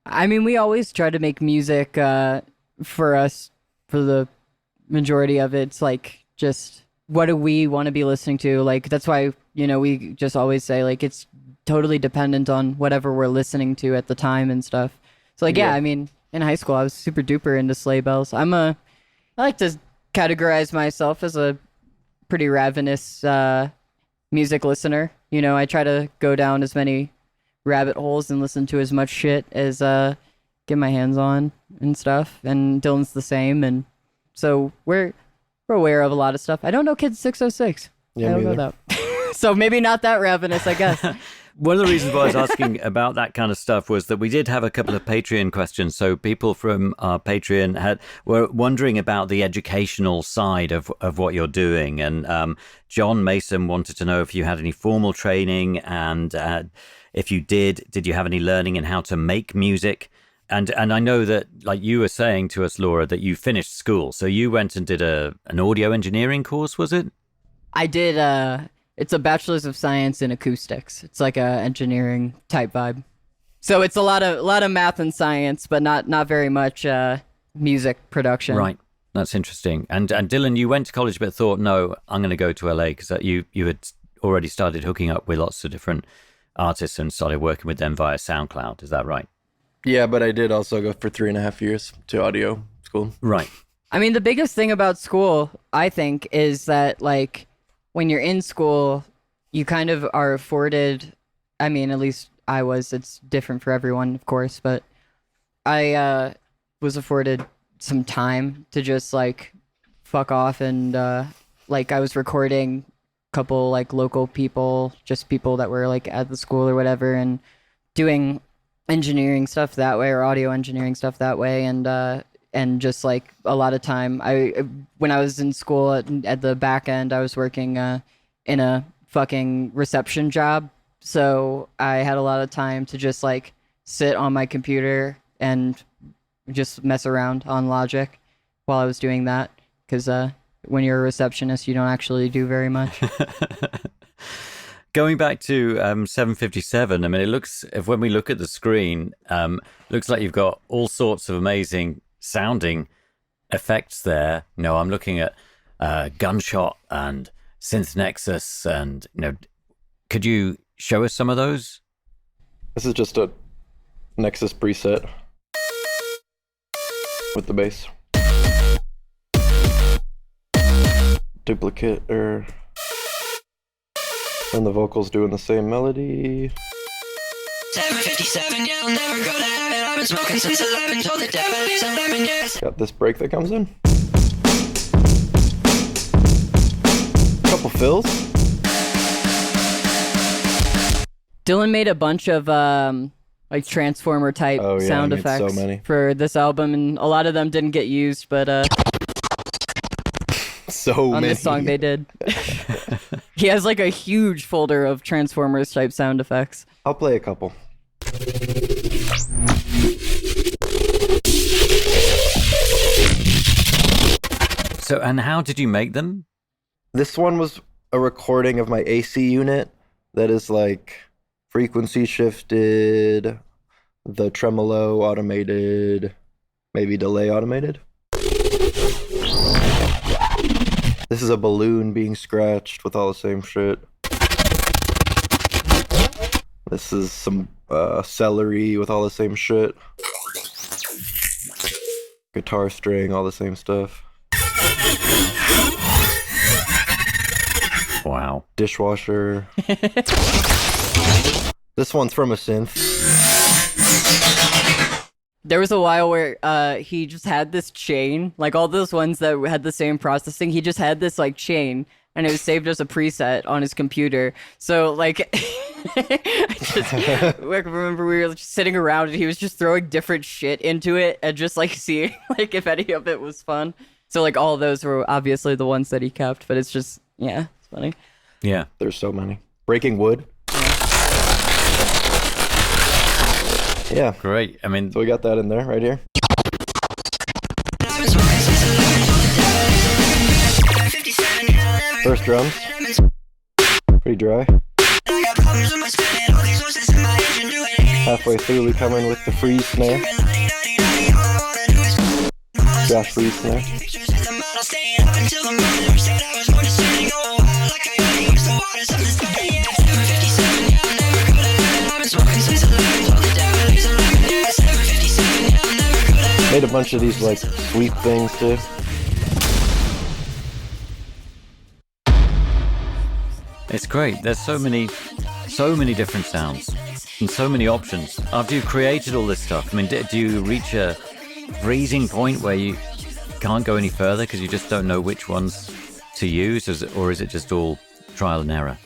I mean, we always try to make music for us, for the majority of it. It's like, just what do we want to be listening to? Like, that's why, you know, we just always say, like, it's totally dependent on whatever we're listening to at the time and stuff. So, like, yeah, I mean, in high school, I was super duper into Sleigh Bells. I like to categorize myself as a pretty ravenous music listener. You know, I try to go down as many rabbit holes and listen to as much shit as get my hands on and stuff. And Dylan's the same. And so we're we're aware of a lot of stuff. I don't know Kids 606. Yeah, I don't me know that. So maybe not that ravenous, I guess. One of the reasons why I was asking about that kind of stuff was that we did have a couple of Patreon questions. So people from our Patreon were wondering about the educational side of what you're doing. And John Mason wanted to know if you had any formal training, and if you did you have any learning in how to make music? And I know that, like you were saying to us, Laura, that you finished school. So you went and did an audio engineering course, was it? I did. It's a bachelor's of science in acoustics. It's like a engineering type vibe. So it's a lot of math and science, but not very much music production. Right. That's interesting. And Dylan, you went to college but thought, no, I'm going to go to LA because you had already started hooking up with lots of different artists and started working with them via SoundCloud. Is that right? Yeah, but I did also go for 3.5 years to audio school. Right. I mean, the biggest thing about school, I think, is that, like, when you're in school, you kind of are afforded, I mean, at least I was, it's different for everyone, of course, but I was afforded some time to just, like, fuck off, and, like, I was recording a couple, like, local people, just people that were, like, at the school or whatever, and doing engineering stuff that way, or audio engineering stuff that way, and just like a lot of time, when I was in school at the back end, I was working in a fucking reception job, so I had a lot of time to just like sit on my computer and just mess around on Logic while I was doing that, because when you're a receptionist, you don't actually do very much. Going back to 757, I mean, it looks, when we look at the screen, looks like you've got all sorts of amazing sounding effects there. You know, I'm looking at Gunshot and Synth Nexus, and, you know, could you show us some of those? This is just a Nexus preset with the bass. Duplicate, and the vocals doing the same melody. 757, yeah, I'll never go to heaven. I've been smoking since 11, told the devil he's 11 years. Got this break that comes in. Couple fills. Dylan made a bunch of like Transformer type sound effects for this album, and a lot of them didn't get used, but on this song they did. He has like a huge folder of Transformers type sound effects. I'll play a couple. So, and how did you make them? This one was a recording of my AC unit that is like frequency shifted, the tremolo automated, maybe delay automated. This is a balloon being scratched with all the same shit. This is some celery with all the same shit. Guitar string, all the same stuff. Wow. Dishwasher. This one's from a synth. There was a while where he just had this chain, like all those ones that had the same processing. He just had this like chain, and it was saved as a preset on his computer. So like, I remember we were just sitting around, and he was just throwing different shit into it, and just like seeing like if any of it was fun. So like all of those were obviously the ones that he kept, but it's just it's funny. Yeah, there's so many. Breaking Wood. Yeah. Great. I mean, so we got that in there right here. First drums. Pretty dry. Halfway through we come in with the freeze snare. Josh freeze snare. Made a bunch of these like sweep things too. It's great. There's so many different sounds and so many options. After you've created all this stuff, I mean, do you reach a freezing point where you can't go any further because you just don't know which ones to use, or is it just all trial and error?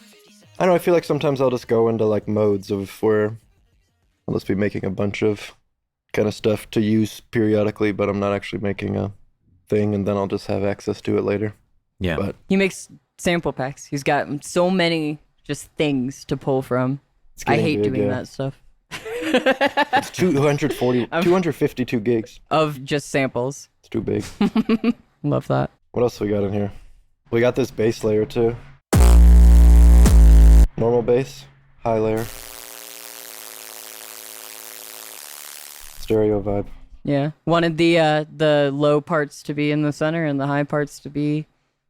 I don't know, I feel like sometimes I'll just go into like modes of where I'll just be making a bunch of kind of stuff to use periodically, but I'm not actually making a thing, and then I'll just have access to it later. Yeah. But He makes sample packs. He's got so many just things to pull from. it's I getting hate big, doing yeah. that stuff. It's 252 gigs. Of just samples. It's too big. Love that. What else we got in here? We got this bass layer too. Normal bass, high layer. Stereo vibe. Yeah. Wanted the low parts to be in the center and the high parts to be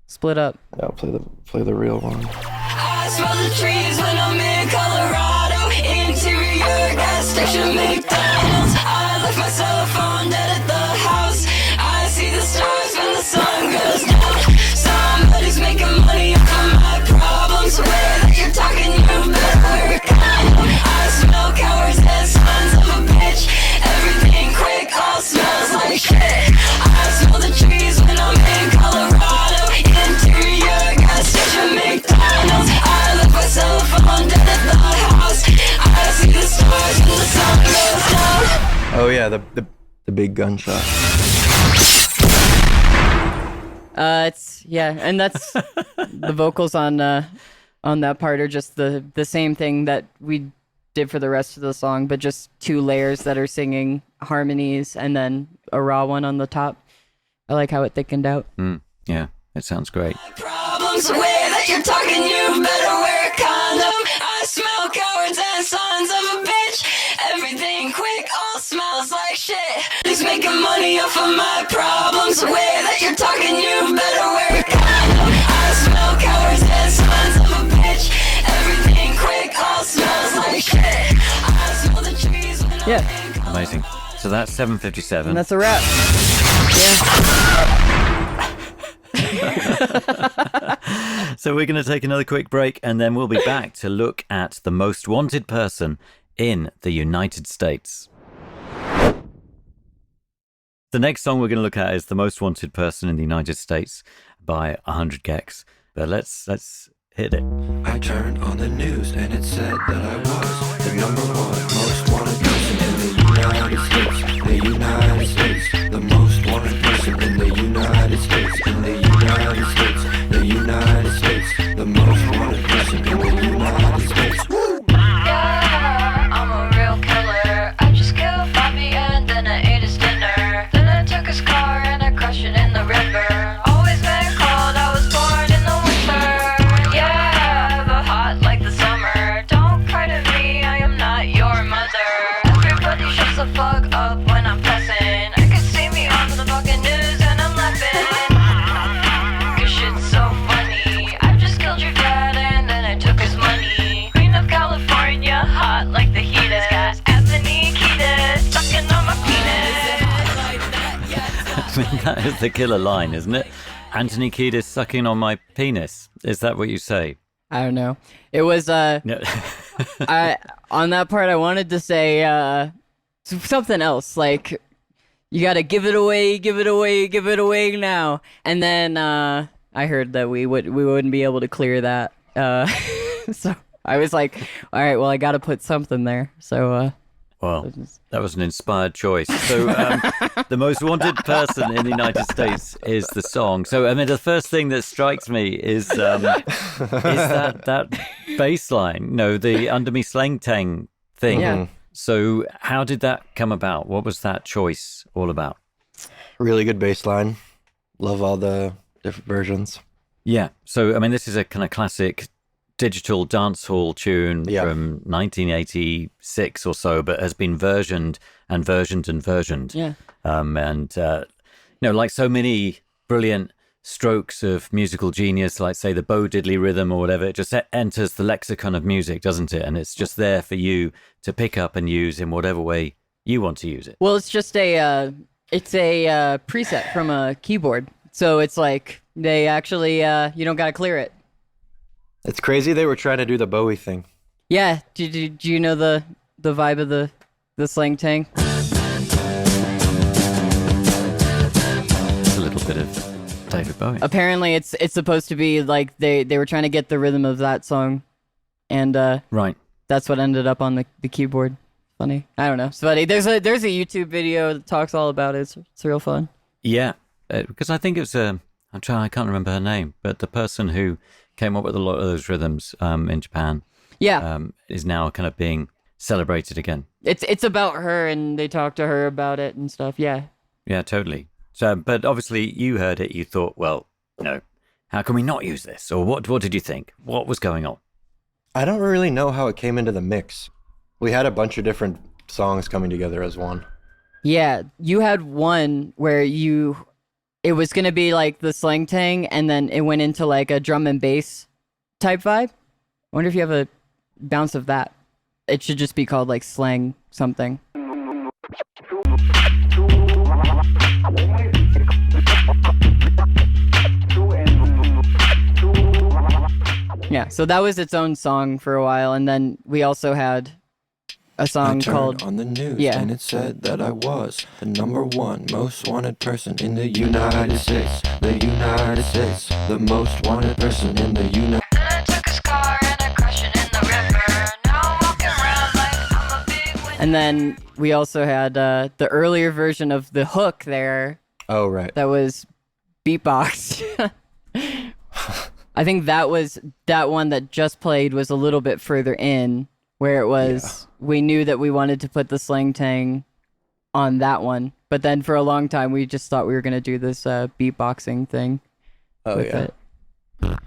split up. Yeah, I'll play the real one. I smell the trees when I'm in Colorado. Interior gas station McDonald's. I left my cell phone dead at the house. I see the stars when the sun goes down. Somebody's making money off of my problems. Way that you're talking, you better wear a condom. I smell cowards and sons of a bitch. Everything quick, all smells like shit. I smell the trees when I'm in Colorado. Interior gas station McDonald's. I left my cell phone dead at the house. I see the stars when the sun goes down. Oh yeah, the big gunshot. And that's the vocals on that part are just the same thing that we did for the rest of the song, but just two layers that are singing harmonies and then a raw one on the top. I like how it thickened out. Yeah, it sounds great. Problems, the way that you're talking, you better wear a condom. I smell cowards and sons of a bitch. Everything quick, all smells like shit. He's making money off of my problems. The way that you're talking, you better wear a condom. I smell cowards and sons of a bitch. Everything quick, all smells like shit. I smell the trees when I'm in Amazing. So that's 7:57. And that's a wrap. So we're going to take another quick break, and then we'll be back to look at the most wanted person in the United States. The next song we're going to look at is The Most Wanted Person in the United States by 100 gecs. But let's hit it. I turned on the news and it said that I was the #1 most wanted person in the United States. The United States, the most wanted person in the United States. In the United States, the United States, the most wanted person in the United States. Yeah, I'm a real killer. I just killed Bobby and then I ate his dinner. Then I took his car and I crushed it in the river. Always been cold, I was born in the winter. Yeah, I have a heart like the summer. Don't cry to me, I am not your mother. Everybody shuts the fuck up when I'm pressing. I can see me on the fucking news and I'm laughing. Cause shit's so funny. I just killed your dad and then I took his money. Queen of California, hot like the heat is. Got Anthony Kiedis sucking on my penis. I mean, that is the killer line, isn't it? Anthony Kiedis sucking on my penis. Is that what you say? I don't know. It was No. on that part I wanted to say something else, like you gotta give it away, give it away, give it away now. And then I heard that we wouldn't be able to clear that. So I was like, all right, well I gotta put something there. So Well, that was an inspired choice. So, The Most Wanted Person in the United States is the song. So, I mean, the first thing that strikes me is that bass line, the Under Me Slang Tang thing. Yeah. So, how did that come about? What was that choice all about? Really good bass line. Love all the different versions. Yeah. So, I mean, this is a kind of classic digital dancehall tune from 1986 or so, but has been versioned and versioned and versioned. yeah. Like so many brilliant strokes of musical genius, like say the Bo Diddley rhythm or whatever, it just enters the lexicon of music, doesn't it? And it's just there for you to pick up and use in whatever way you want to use it. Well, it's just a preset from a keyboard. So it's like they actually you don't gotta clear it. It's crazy they were trying to do the Bowie thing. Yeah. Do you know the vibe of the slang tang? It's a little a bit of David Bowie. Apparently, it's supposed to be like they were trying to get the rhythm of that song, and Right. that's what ended up on the keyboard. Funny. I don't know. It's funny. There's a YouTube video that talks all about it. It's real fun. Yeah, because I think it was I can't remember her name, but the person who came up with a lot of those rhythms in Japan Yeah. is now kind of being celebrated again. It's about her, and they talk to her about it and stuff. Yeah. Yeah, totally. So, but obviously you heard it, you thought, well, how can we not use this? Or what did you think? What was going on? I don't really know how it came into the mix. We had a bunch of different songs coming together as one. Yeah, you had one where it was gonna be like the slang tang, and then it went into like a drum and bass type vibe. I wonder if you have a bounce of that. It should just be called like slang something. Yeah, so that was its own song for a while, and then we also had a song I turned called on the news Yeah. and it said that I was the #1 most wanted person in the United States. The United States, the most wanted person in the United Then I took his car and I crashed it in the river. Now I'm walking around like I'm a big winner. And then we also had the earlier version of the hook there Oh, right. that was beatbox. I think that one that just played was a little bit further in, where it was, we knew that we wanted to put the slang tang on that one. But then for a long time, we just thought we were going to do this beatboxing thing Oh, with yeah. it.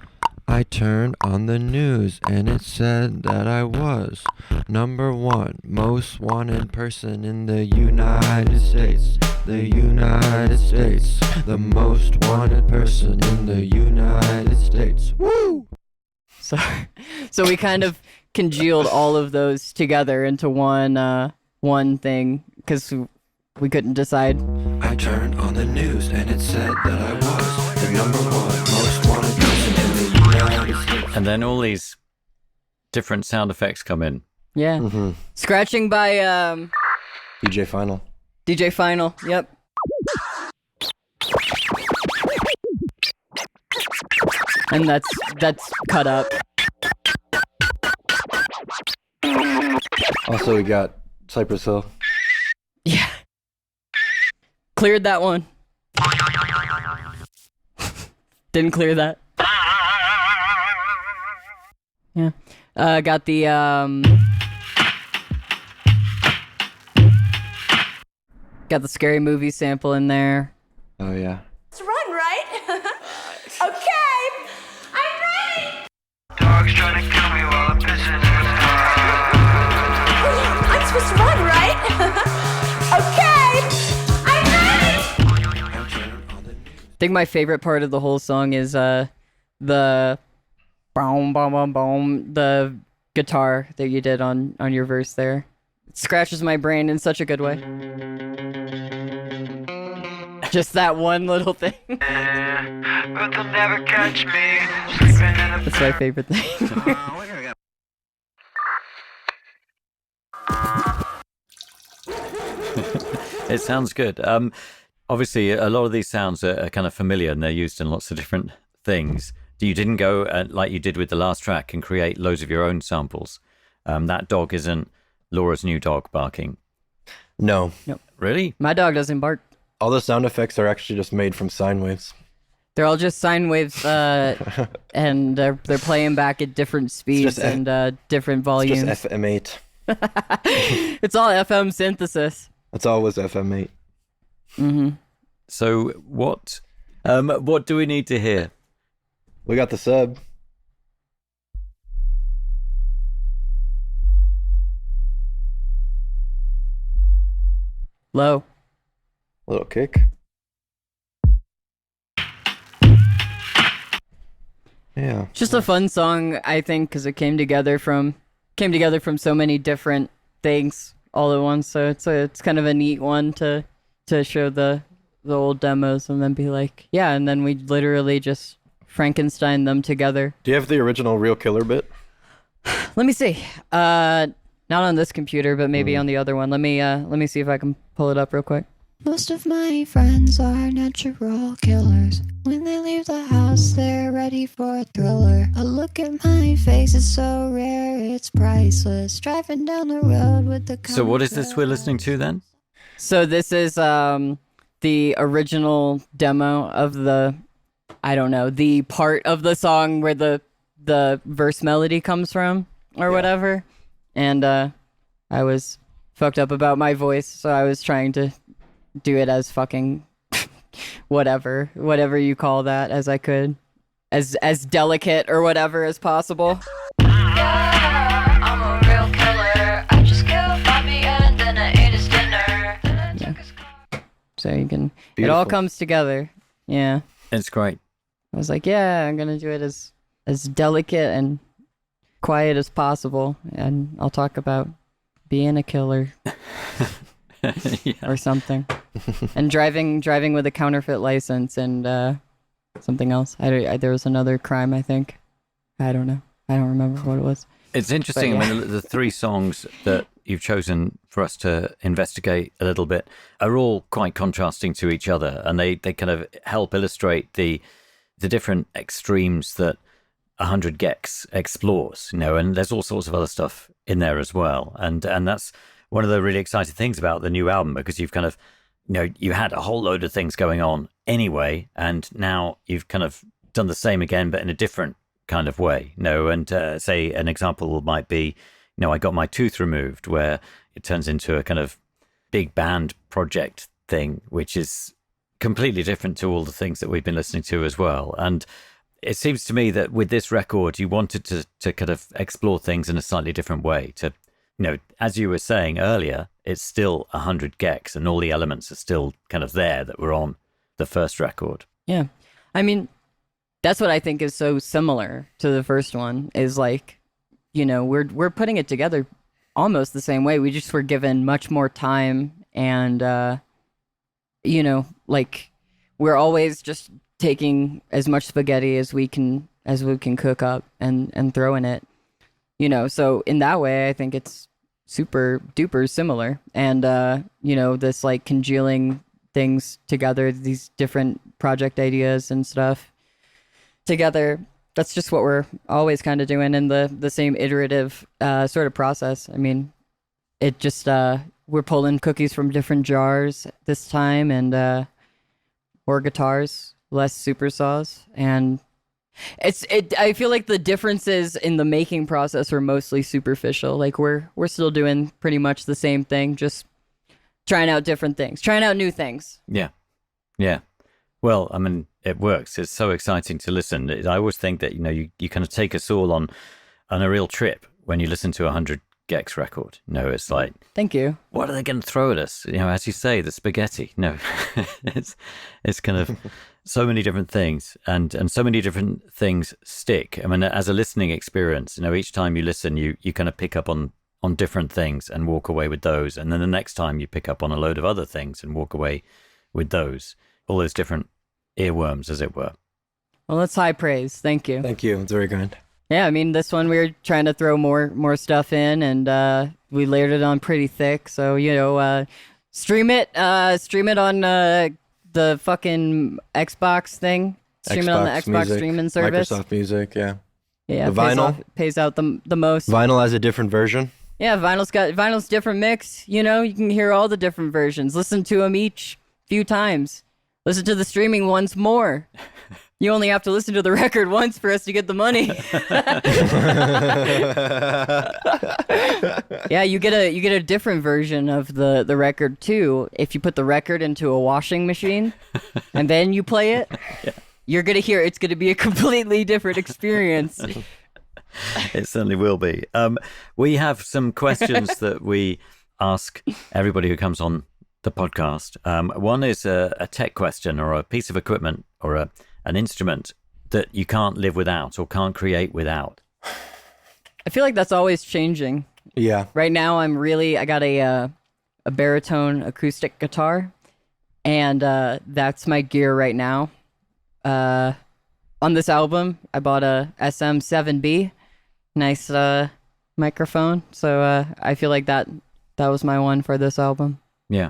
I turned on the news and it said that I was #1 most wanted person in the United States. The United States, the most wanted person in the United States. Woo! So we kind of congealed all of those together into one thing because we couldn't decide. I turned on the news and it said that I was the #1 most wanted person in the United States. And then all these different sound effects come in. Yeah. Mm-hmm. Scratching by DJ Final. DJ Final. Yep. And that's cut up. Also, we got Cypress Hill. Yeah. Cleared that one. Didn't clear that. Yeah. Got the got the Scary Movie sample in there. Oh, yeah. Let's run, right? Okay, I'm ready. Dogs trying to kill me while I'm pissing in the I'm supposed to run, right? Okay, I'm ready. I think my favorite part of the whole song is the boom boom boom boom, the guitar that you did on your verse there. It scratches my brain in such a good way. Just that one little thing. But they'll never catch me sleeping in a That's my favorite thing. It sounds good. Obviously, a lot of these sounds are kind of familiar and they're used in lots of different things. You didn't go like you did with the last track and create loads of your own samples. That dog isn't Laura's new dog barking. No. Really? My dog doesn't bark. All the sound effects are actually just made from sine waves. They're all just sine waves, and they're playing back at different speeds just F- and different volumes. Just FM8. It's all FM synthesis. That's always FM8. Mm-hmm. So what do we need to hear? We got the sub. Low. Little kick. Yeah. Just a fun song, I think, because it came together from so many different things all at once. So it's kind of a neat one to show the old demos and then be like, yeah, and then we literally just Frankenstein them together. Do you have the original Real Killer bit? Let me see. Not on this computer, but maybe on the other one. Let me see if I can pull it up real quick. Most of my friends are natural killers. When they leave the house, they're ready for a thriller. A look at my face is so rare, it's priceless. Driving down the road with the So what is this we're listening to then? So this is the original demo of the, I don't know, the part of the song where the verse melody comes from or whatever. And I was fucked up about my voice, so I was trying to do it as fucking whatever you call that, as I could, as delicate or whatever as possible. Yeah, I'm a real killer. I just killed Bobby and then I ate his dinner. Then I took his car. So you can, it Beautiful. all comes together. Yeah. It's great. I was like, yeah, I'm gonna do it as delicate and quiet as possible, and I'll talk about being a killer Yeah. or something, and driving with a counterfeit license and something else. There was another crime, I think. I don't know. I don't remember what it was. It's interesting. But, yeah. I mean, the three songs that you've chosen for us to investigate a little bit are all quite contrasting to each other, and they kind of help illustrate the different extremes that 100 gecs explores, and there's all sorts of other stuff in there as well. And that's one of the really exciting things about the new album, because you've kind of, you had a whole load of things going on anyway, and now you've kind of done the same again, but in a different kind of way. And say an example might be, I got my tooth removed, where it turns into a kind of big band project thing, which is completely different to all the things that we've been listening to as well. And it seems to me that with this record, you wanted to kind of explore things in a slightly different way. To, as you were saying earlier, it's still 100 gecs, and all the elements are still kind of there that were on the first record. Yeah, I mean, that's what I think is so similar to the first one. Is like, we're putting it together almost the same way. We just were given much more time, and like, we're always just taking as much spaghetti as we can cook up and throw in it, so in that way I think it's super duper similar. And this like congealing things together, these different project ideas and stuff together, that's just what we're always kind of doing in the same iterative sort of process. I mean, it just we're pulling cookies from different jars this time, and more guitars, less super saws, and I feel like the differences in the making process are mostly superficial. Like we're still doing pretty much the same thing, just trying out different things, trying out new things. Yeah. Well, I mean, it works. It's so exciting to listen. I always think that, you kind of take us all on a real trip when you listen to a 100 gecs record. It's like, Thank you. what are they going to throw at us? As you say, the spaghetti. No, it's kind of so many different things, and so many different things stick. I mean, as a listening experience, each time you listen, you kind of pick up on different things and walk away with those. And then the next time you pick up on a load of other things and walk away with those, all those different earworms, as it were. Well, that's high praise. Thank you. Thank you. It's very kind. Yeah, I mean, this one we were trying to throw more stuff in, and we layered it on pretty thick. So stream it on the fucking Xbox thing. Stream it on the Xbox Music, streaming service. Microsoft Music, yeah. Yeah, The vinyl? pays out the most. Vinyl has a different version. Yeah, vinyl's different mix. You can hear all the different versions. Listen to them each few times. Listen to the streaming ones more. You only have to listen to the record once for us to get the money. Yeah, you get a different version of the record too. If you put the record into a washing machine and then you play it, you're gonna hear it's gonna be a completely different experience. It certainly will be. We have some questions that we ask everybody who comes on the podcast. One is a tech question, or a piece of equipment, or an instrument that you can't live without or can't create without. I feel like that's always changing. Yeah. Right now, I got a baritone acoustic guitar, and that's my gear right now. On this album, I bought a SM7B, nice microphone. So I feel like that was my one for this album. Yeah.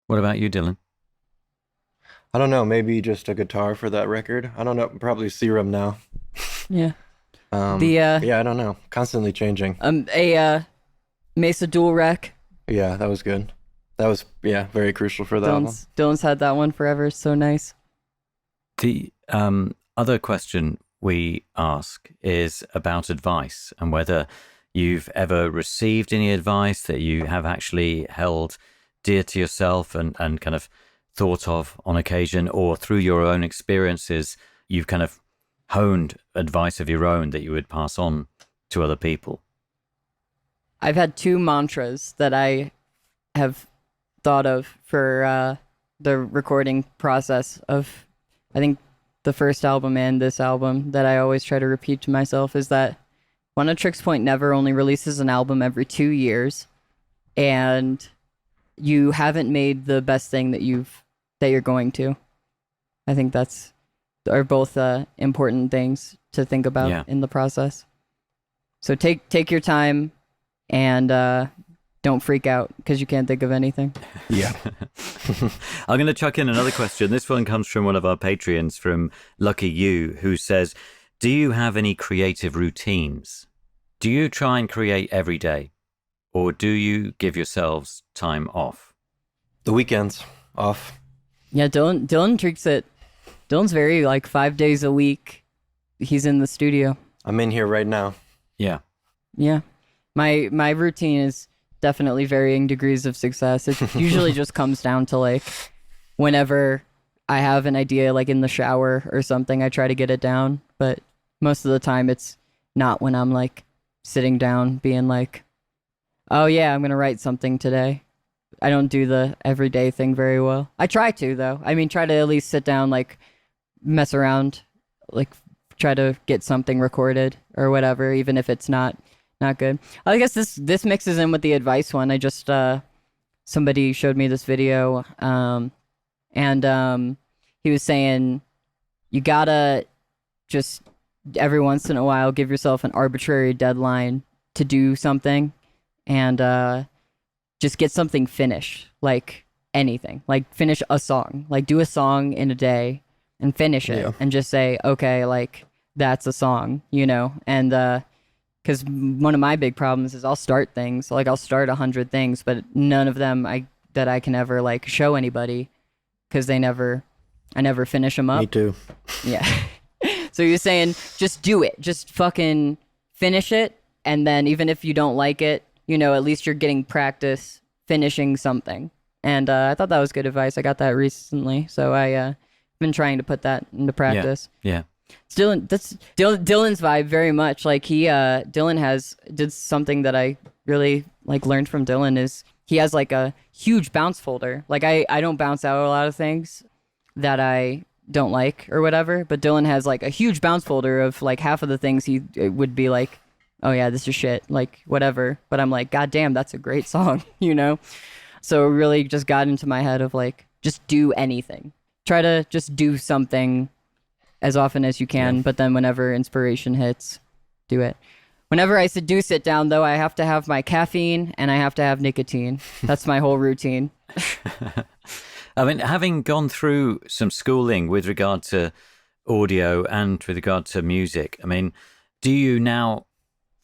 What about you, Dylan? I don't know. Maybe just a guitar for that record. I don't know. Probably Serum now. Yeah. Yeah, I don't know. Constantly changing. A Mesa Dual Rec. Yeah, that was good. That was very crucial for that album. Dylan's had that one forever. It's so nice. The other question we ask is about advice and whether you've ever received any advice that you have actually held dear to yourself and kind of thought of on occasion, or through your own experiences, you've kind of honed advice of your own that you would pass on to other people. I've had two mantras that I have thought of for the recording process of, I think, the first album and this album that I always try to repeat to myself is that One of Tricks Point Never only releases an album every 2 years, and you haven't made the best thing that you're going to. I think are both important things to think about in the process. So take your time and don't freak out because you can't think of anything. Yeah. I'm going to chuck in another question. This one comes from one of our Patreons, from Lucky You, who says, do you have any creative routines? Do you try and create every day, or do you give yourselves time off? The weekends off. Yeah, Dylan treats it. Dylan's very 5 days a week. He's in the studio. I'm in here right now. Yeah. Yeah. My routine is definitely varying degrees of success. It usually just comes down to whenever I have an idea, in the shower or something, I try to get it down. But most of the time it's not when I'm sitting down being oh yeah, I'm going to write something today. I don't do the everyday thing very well. I try to, though. I mean, try to at least sit down, mess around, try to get something recorded or whatever, even if it's not good. I guess this mixes in with the advice one. I just somebody showed me this video, and he was saying you gotta just every once in a while give yourself an arbitrary deadline to do something, and just get something finished, anything, finish a song, do a song in a day and finish it, and just say, okay, that's a song, and because one of my big problems is I'll start things, I'll start 100 things, but none of them that I can ever show anybody, because I never finish them up. Me too. Yeah. So you're saying just do it, just fucking finish it, and then even if you don't like it, at least you're getting practice finishing something. And I thought that was good advice. I got that recently, so I been trying to put that into practice. Yeah. That's Dylan's vibe very much. Dylan did something that I really learned from Dylan is he has a huge bounce folder. I don't bounce out a lot of things that I don't like or whatever, but Dylan has a huge bounce folder of half of the things he would be oh yeah, this is shit, whatever. But I'm God damn, that's a great song, So it really just got into my head of just do anything. Try to just do something as often as you can, but then whenever inspiration hits, do it. Whenever I do sit down, though, I have to have my caffeine and I have to have nicotine. That's my whole routine. I mean, having gone through some schooling with regard to audio and with regard to music, I mean, do you now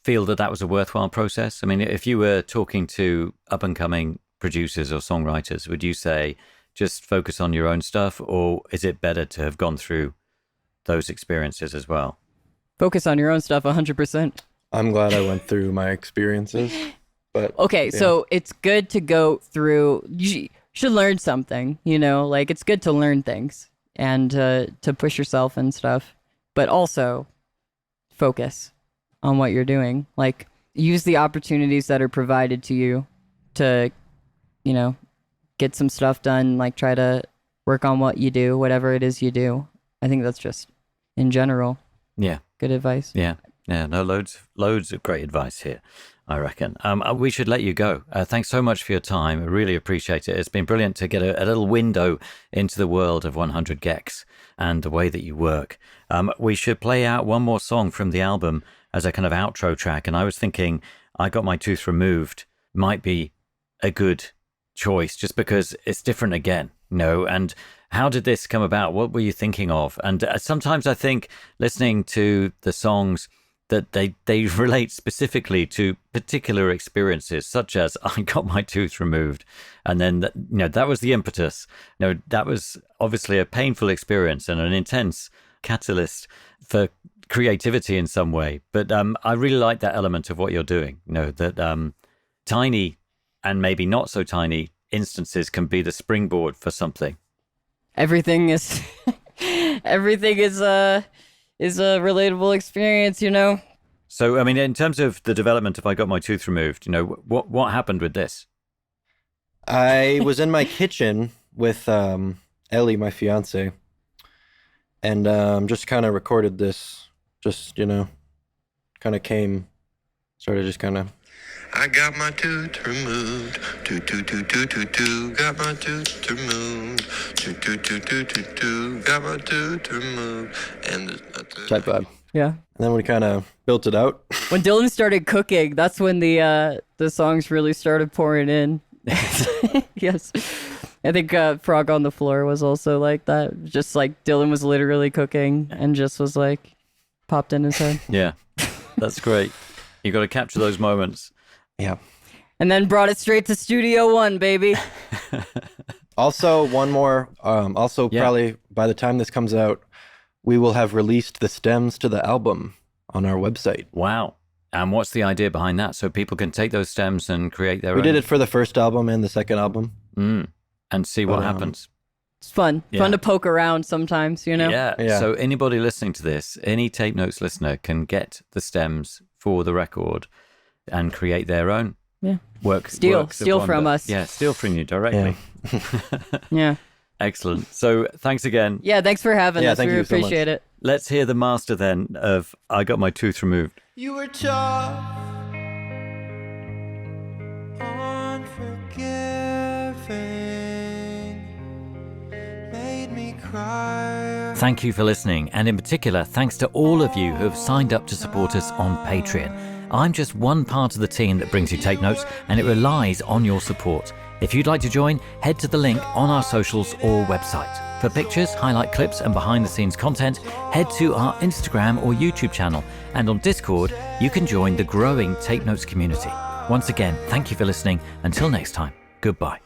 feel that was a worthwhile process? I mean, if you were talking to up-and-coming producers or songwriters, would you say just focus on your own stuff, or is it better to have gone through those experiences as well? Focus on your own stuff 100%. I'm glad I went through my experiences. But okay, so it's good to go through. You should learn something, it's good to learn things and to push yourself and stuff, but also focus on what you're doing. Use the opportunities that are provided to you to, get some stuff done. Try to work on what you do, whatever it is you do. I think that's just, in general, good advice. Yeah. No, loads of great advice here, I reckon. We should let you go. Thanks so much for your time. I really appreciate it. It's been brilliant to get a little window into the world of 100 gecs and the way that you work. We should play out one more song from the album as a kind of outro track. And I was thinking I Got My Tooth Removed might be a good choice just because it's different again, and how did this come about? What were you thinking of? And sometimes I think listening to the songs that they relate specifically to particular experiences, such as I got my tooth removed, and then that was the impetus. That was obviously a painful experience and an intense catalyst for creativity in some way. But I really like that element of what you're doing. That tiny and maybe not so tiny instances can be the springboard for something. Everything is a relatable experience, So, I mean, in terms of the development of I Got My Tooth Removed, what happened with this? I was in my kitchen with Ellie, my fiance, and just kind of recorded this. Just kind of started just kind of. I got my tooth removed. Got my tooth removed. Got my tooth removed. And Type vibe. Yeah. And then we kind of built it out. When Dylan started cooking, that's when the songs really started pouring in. Yes. I think Frog on the Floor was also like that. Just like Dylan was literally cooking and just was like popped in his head. Yeah, that's great. You got to capture those moments. Yeah. And then brought it straight to Studio One, baby. Also, one more. Probably by the time this comes out, we will have released the stems to the album on our website. Wow. And what's the idea behind that? So people can take those stems and create their own? We did it for the first album and the second album. And see what happens. It's fun. Yeah. Fun to poke around sometimes, Yeah. Yeah. So anybody listening to this, any Tape Notes listener can get the stems for the record and create their own works Steal of from wonder. us. Yeah, steal from you directly. Yeah. Excellent. So thanks again. Yeah, thanks for having us. thank We you so much. appreciate it. Let's hear the master then of I Got My Tooth Removed. you were tough, unforgiving, made me cry. Thank you for listening, and in particular, thanks to all of you who have signed up to support us on Patreon. I'm just one part of the team that brings you Tape Notes, and it relies on your support. If you'd like to join, head to the link on our socials or website. For pictures, highlight clips, and behind-the-scenes content, head to our Instagram or YouTube channel, and on Discord, you can join the growing Tape Notes community. Once again, thank you for listening. Until next time, goodbye.